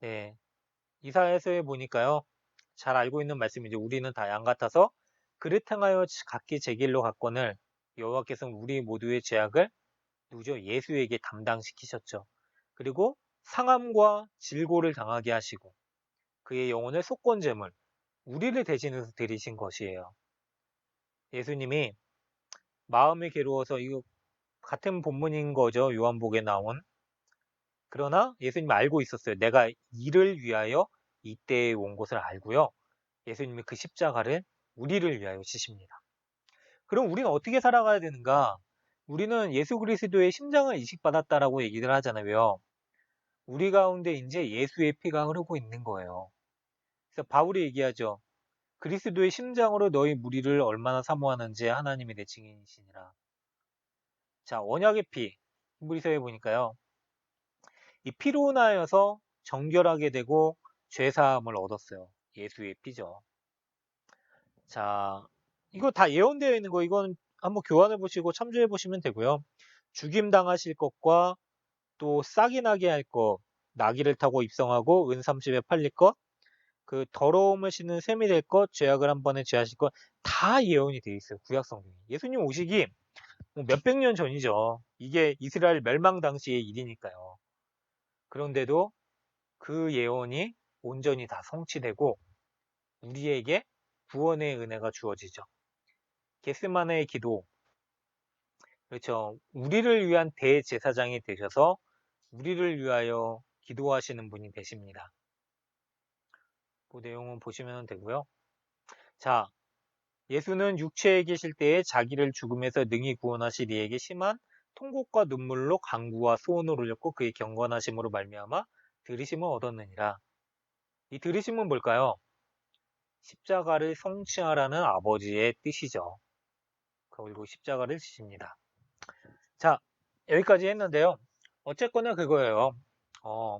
S1: 네, 이사야서에 보니까요. 잘 알고 있는 말씀이죠. 우리는 다 양 같아서 그릇 행하여 각기 제 길로 갔거늘 여호와께서는 우리 모두의 죄악을 누구죠? 예수에게 담당시키셨죠. 그리고 상함과 질고를 당하게 하시고 그의 영혼을 속건제물, 우리를 대신해서 드리신 것이에요. 예수님이 마음이 괴로워서 이거 같은 본문인 거죠. 요한복에 나온. 그러나 예수님이 알고 있었어요. 내가 이를 위하여 이때에 온 것을 알고요. 예수님이 그 십자가를 우리를 위하여 지십니다. 그럼 우리는 어떻게 살아가야 되는가? 우리는 예수 그리스도의 심장을 이식받았다라고 얘기를 하잖아요. 우리 가운데 이제 예수의 피가 흐르고 있는 거예요. 그래서 바울이 얘기하죠. 그리스도의 심장으로 너희 무리를 얼마나 사모하는지 하나님이 내 증인이시니라. 자, 언약의 피. 히브리서에 보니까요. 이 피로 인하여서 정결하게 되고 죄사함을 얻었어요. 예수의 피죠. 자, 이거 다 예언되어 있는 거, 이건 한번 교환해 보시고 참조해 보시면 되고요. 죽임 당하실 것과 또 싹이 나게 할 것, 나귀를 타고 입성하고 은 30에 팔릴 것, 그 더러움을 씻는 셈이 될 것, 죄악을 한 번에 죄하실 것, 다 예언이 되어 있어요. 구약 성경에. 예수님 오시기 뭐 몇백 년 전이죠. 이게 이스라엘 멸망 당시의 일이니까요. 그런데도 그 예언이 온전히 다 성취되고 우리에게 구원의 은혜가 주어지죠. 겟세마네의 기도, 그렇죠. 우리를 위한 대제사장이 되셔서 우리를 위하여 기도하시는 분이 되십니다. 그 내용은 보시면 되고요. 자, 예수는 육체에 계실 때에 자기를 죽음에서 능히 구원하실 이에게 심한 통곡과 눈물로 간구와 소원을 올렸고 그의 경건하심으로 말미암아 들으심을 얻었느니라. 이 들으심은 뭘까요? 십자가를 성취하라는 아버지의 뜻이죠. 그리고 십자가를 지십니다. 자, 여기까지 했는데요. 어쨌거나 그거예요. 어,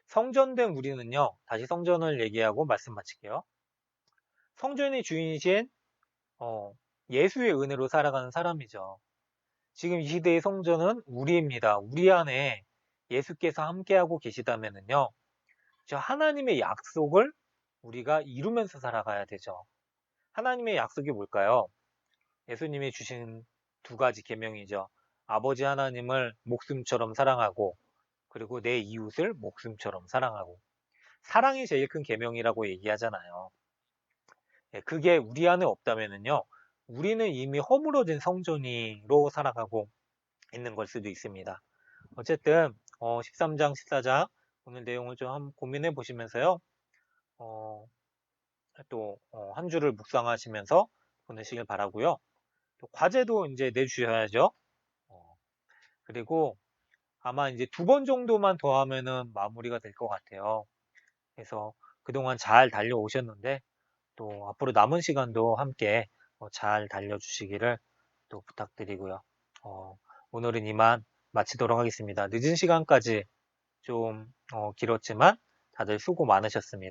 S1: 성전된 우리는요, 다시 성전을 얘기하고 말씀 마칠게요. 성전의 주인이신 예수의 은혜로 살아가는 사람이죠. 지금 이 시대의 성전은 우리입니다. 우리 안에 예수께서 함께하고 계시다면은요, 저 하나님의 약속을 우리가 이루면서 살아가야 되죠. 하나님의 약속이 뭘까요? 예수님이 주신 두 가지 계명이죠. 아버지 하나님을 목숨처럼 사랑하고, 그리고 내 이웃을 목숨처럼 사랑하고. 사랑이 제일 큰 계명이라고 얘기하잖아요. 그게 우리 안에 없다면은요, 우리는 이미 허물어진 성전이로 살아가고 있는 걸 수도 있습니다. 어쨌든 13장, 14장 오늘 내용을 좀 한번 고민해 보시면서요. 또 한 주를 묵상하시면서 보내시길 바라고요. 또 과제도 이제 내주셔야죠. 그리고 아마 이제 2번 정도만 더 하면은 마무리가 될 것 같아요. 그래서 그동안 잘 달려오셨는데 또 앞으로 남은 시간도 함께 잘 달려주시기를 또 부탁드리고요. 오늘은 이만 마치도록 하겠습니다. 늦은 시간까지 좀 길었지만 다들 수고 많으셨습니다.